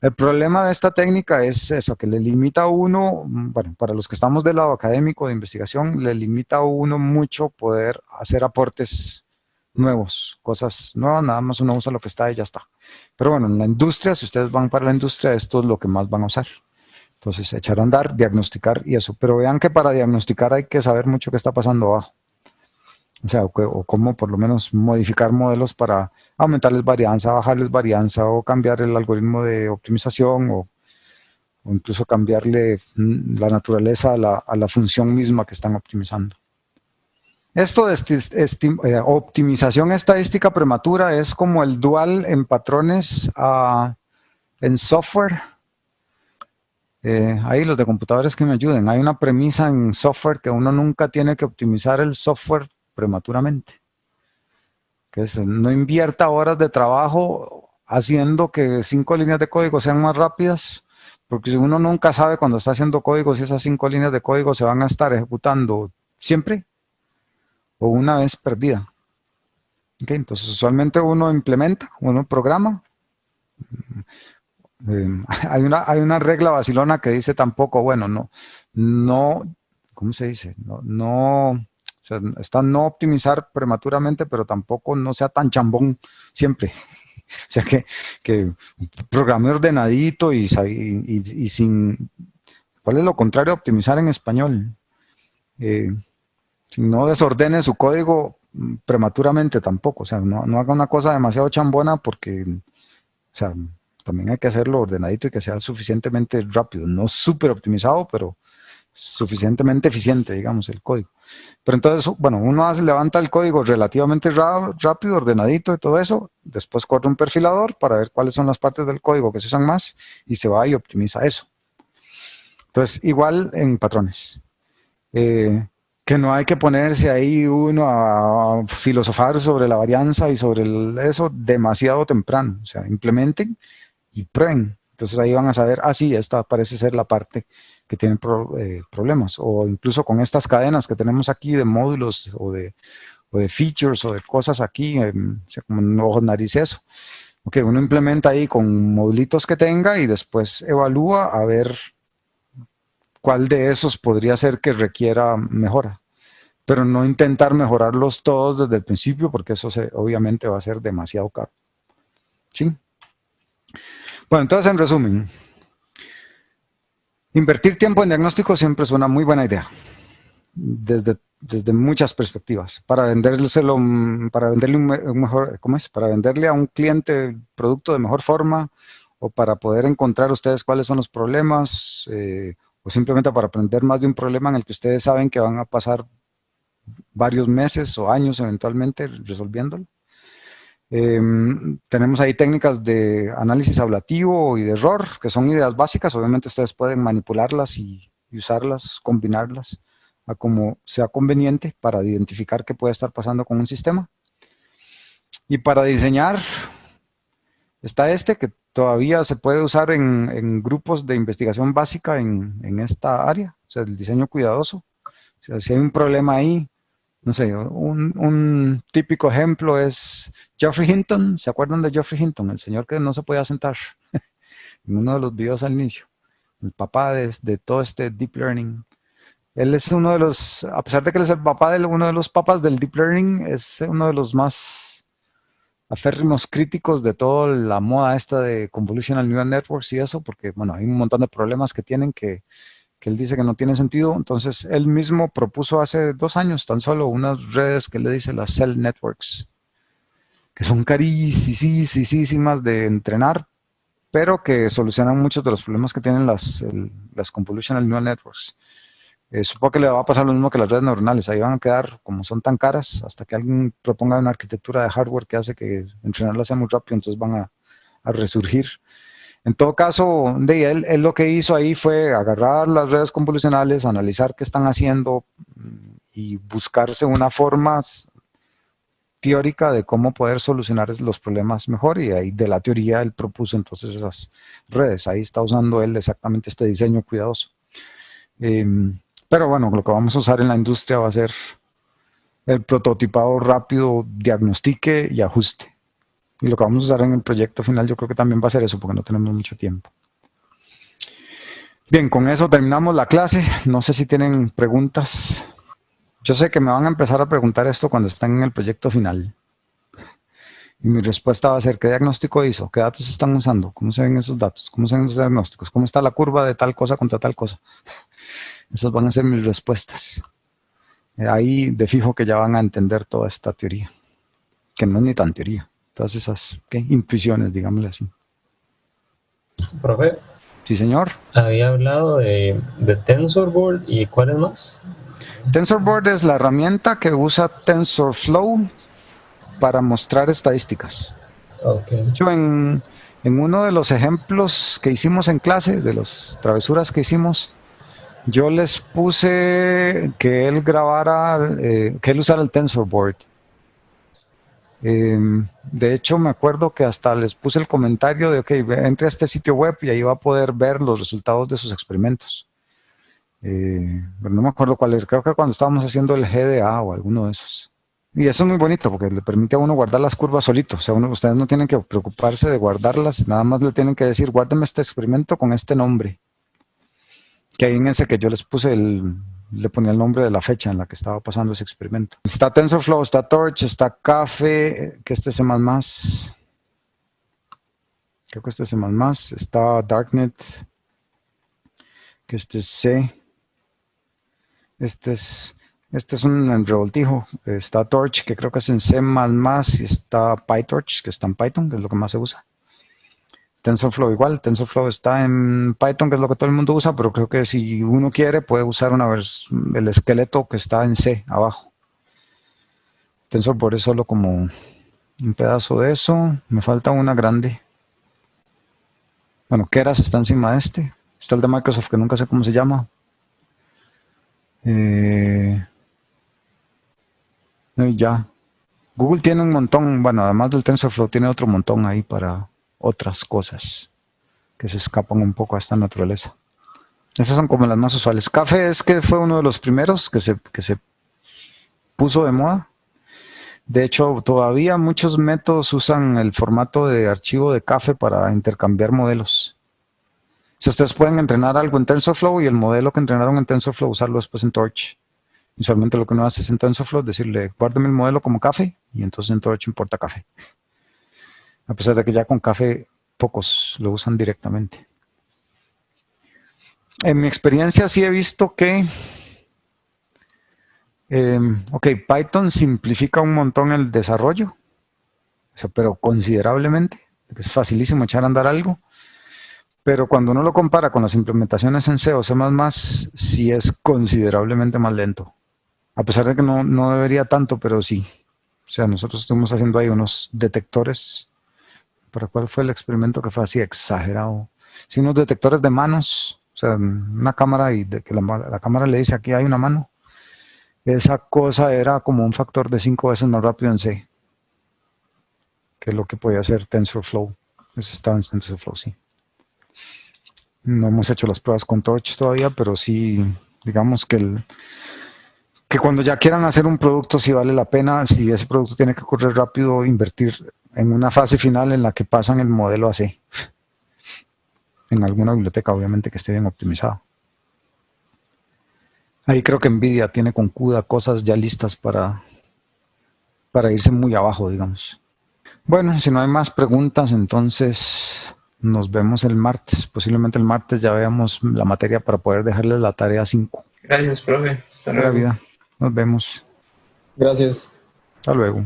El problema de esta técnica es eso, que le limita a uno, bueno, para los que estamos del lado académico de investigación, le limita a uno mucho poder hacer aportes nuevos, cosas nuevas, nada más uno usa lo que está y ya está. Pero bueno, en la industria, si ustedes van para la industria, esto es lo que más van a usar. Entonces, echar a andar, diagnosticar y eso. Pero vean que para diagnosticar hay que saber mucho qué está pasando abajo. O sea, o cómo por lo menos modificar modelos para aumentarles varianza, bajarles varianza o cambiar el algoritmo de optimización o incluso cambiarle la naturaleza a la función misma que están optimizando. Esto de optimización estadística prematura es como el dual en patrones en software. Ahí los de computadores que me ayuden. Hay una premisa en software que uno nunca tiene que optimizar el software prematuramente. Que es, no invierta horas de trabajo haciendo que 5 líneas de código sean más rápidas, porque si uno nunca sabe cuando está haciendo código si esas 5 líneas de código se van a estar ejecutando siempre o una vez perdida. Okay, entonces usualmente uno implementa, uno programa. Hay una regla vacilona que dice tampoco, bueno, no, ¿cómo se dice? O sea, está no optimizar prematuramente, pero tampoco no sea tan chambón siempre. O sea, que programe ordenadito y sin... ¿Cuál es lo contrario a optimizar en español? Si no desordene su código prematuramente tampoco. O sea, no haga una cosa demasiado chambona porque, o sea, también hay que hacerlo ordenadito y que sea suficientemente rápido. No súper optimizado, pero suficientemente eficiente, digamos, el código. Pero entonces, bueno, uno levanta el código relativamente rápido, ordenadito y todo eso, después corre un perfilador para ver cuáles son las partes del código que se usan más y se va y optimiza eso. Entonces, igual en patrones. Que no hay que ponerse ahí uno a filosofar sobre la varianza y sobre eso demasiado temprano. O sea, implementen y prueben. Entonces ahí van a saber, sí, esta parece ser la parte que tiene problemas. O incluso con estas cadenas que tenemos aquí de módulos o de features o de cosas aquí, o sea, como ojos, nariz, eso. Ok, uno implementa ahí con modulitos que tenga y después evalúa a ver cuál de esos podría ser que requiera mejora. Pero no intentar mejorarlos todos desde el principio porque eso obviamente va a ser demasiado caro. ¿Sí? Bueno, entonces en resumen, invertir tiempo en diagnóstico siempre es una muy buena idea, desde muchas perspectivas, para vendérselo, para venderle un mejor, ¿cómo es? Para venderle a un cliente el producto de mejor forma, o para poder encontrar ustedes cuáles son los problemas, o simplemente para aprender más de un problema en el que ustedes saben que van a pasar varios meses o años eventualmente resolviéndolo. Tenemos ahí técnicas de análisis ablativo y de error, que son ideas básicas. Obviamente ustedes pueden manipularlas y usarlas, combinarlas a como sea conveniente para identificar qué puede estar pasando con un sistema. Y para diseñar, está este que todavía se puede usar en grupos de investigación básica en esta área, o sea, el diseño cuidadoso. O sea, si hay un problema ahí, no sé, un típico ejemplo es Geoffrey Hinton. ¿Se acuerdan de Geoffrey Hinton? El señor que no se podía sentar en uno de los videos al inicio. El papá de todo este deep learning. Él es uno de los, a pesar de que él es el papá de uno de los papas del deep learning, es uno de los más aférrimos críticos de toda la moda esta de convolutional neural networks y eso, porque bueno, hay un montón de problemas que tienen que él dice que no tiene sentido. Entonces él mismo propuso hace 2 años tan solo unas redes que le dice las cell networks, que son carísimas de entrenar, pero que solucionan muchos de los problemas que tienen las convolutional neural networks. Supongo que le va a pasar lo mismo que las redes neuronales. Ahí van a quedar, como son tan caras, hasta que alguien proponga una arquitectura de hardware que hace que entrenarlas sea muy rápido, entonces van a resurgir. En todo caso, él lo que hizo ahí fue agarrar las redes convolucionales, analizar qué están haciendo y buscarse una forma teórica de cómo poder solucionar los problemas mejor, y ahí de la teoría él propuso entonces esas redes. Ahí está usando él exactamente este diseño cuidadoso. Pero bueno, lo que vamos a usar en la industria va a ser el prototipado rápido, diagnostique y ajuste. Y lo que vamos a usar en el proyecto final yo creo que también va a ser eso, porque no tenemos mucho tiempo. Bien, con eso terminamos la clase. No sé si tienen preguntas. Yo sé que me van a empezar a preguntar esto cuando estén en el proyecto final. Y mi respuesta va a ser: ¿qué diagnóstico hizo? ¿Qué datos están usando? ¿Cómo se ven esos datos? ¿Cómo se ven esos diagnósticos? ¿Cómo está la curva de tal cosa contra tal cosa? Esas van a ser mis respuestas. Ahí de fijo que ya van a entender toda esta teoría, que no es ni tan teoría. Todas esas intuiciones, digámosle así. Profe, Sí, señor. había hablado de TensorBoard y ¿cuáles más? TensorBoard es la herramienta que usa TensorFlow para mostrar estadísticas. Okay. De hecho, en uno de los ejemplos que hicimos en clase, de las travesuras que hicimos, yo les puse que él grabara, que él usara el TensorBoard. De hecho, me acuerdo que hasta les puse el comentario de, ok, entre a este sitio web y ahí va a poder ver los resultados de sus experimentos. Pero no me acuerdo cuál era, creo que cuando estábamos haciendo el GDA o alguno de esos. Y eso es muy bonito porque le permite a uno guardar las curvas solito. O sea, ustedes no tienen que preocuparse de guardarlas, nada más le tienen que decir: guárdeme este experimento con este nombre. Que ahí en ese que yo les puse, le ponía el nombre de la fecha en la que estaba pasando ese experimento. Está TensorFlow, está Torch, está Caffe, que este es C++. Creo que este es C++. Está Darknet, que este es C. Este es un revoltijo. Está Torch, que creo que es en C++, y está PyTorch, que está en Python, que es lo que más se usa. TensorFlow igual. TensorFlow está en Python, que es lo que todo el mundo usa, pero creo que si uno quiere puede usar el esqueleto que está en C abajo. TensorBoard es solo como un pedazo de eso. Me falta una grande. Bueno, Keras está encima de este. Está el de Microsoft, que nunca sé cómo se llama. Ya. Google tiene un montón, bueno, además del TensorFlow tiene otro montón ahí para otras cosas que se escapan un poco a esta naturaleza. Esas son como las más usuales. Café es que fue uno de los primeros que se puso de moda. De hecho, todavía muchos métodos usan el formato de archivo de Café para intercambiar modelos. Si ustedes pueden entrenar algo en TensorFlow y el modelo que entrenaron en TensorFlow usarlo después en Torch. Usualmente lo que uno hace es en TensorFlow decirle: guárdeme el modelo como Café, y entonces en Torch importa Café. A pesar de que ya con Café pocos lo usan directamente. En mi experiencia sí he visto que Python simplifica un montón el desarrollo, o sea, pero considerablemente, es facilísimo echar a andar algo, pero cuando uno lo compara con las implementaciones en C o C++, sí es considerablemente más lento, a pesar de que no debería tanto, pero sí. O sea, nosotros estuvimos haciendo ahí unos detectores. ¿Para cuál fue el experimento que fue así exagerado? Sí, unos detectores de manos, o sea, una cámara y de que la cámara le dice aquí hay una mano. Esa cosa era como un factor de 5 veces más rápido en C, que es lo que podía hacer TensorFlow. Eso estaba en TensorFlow, sí. No hemos hecho las pruebas con Torch todavía, pero sí, digamos que que cuando ya quieran hacer un producto, sí vale la pena, si ese producto tiene que correr rápido, invertir en una fase final en la que pasan el modelo a C. En alguna biblioteca, obviamente, que esté bien optimizada. Ahí creo que NVIDIA tiene con CUDA cosas ya listas para irse muy abajo, digamos. Bueno, si no hay más preguntas, entonces nos vemos el martes. Posiblemente el martes ya veamos la materia para poder dejarles la tarea 5. Gracias, profe. Hasta luego. Buena vida. Nos vemos. Gracias. Hasta luego.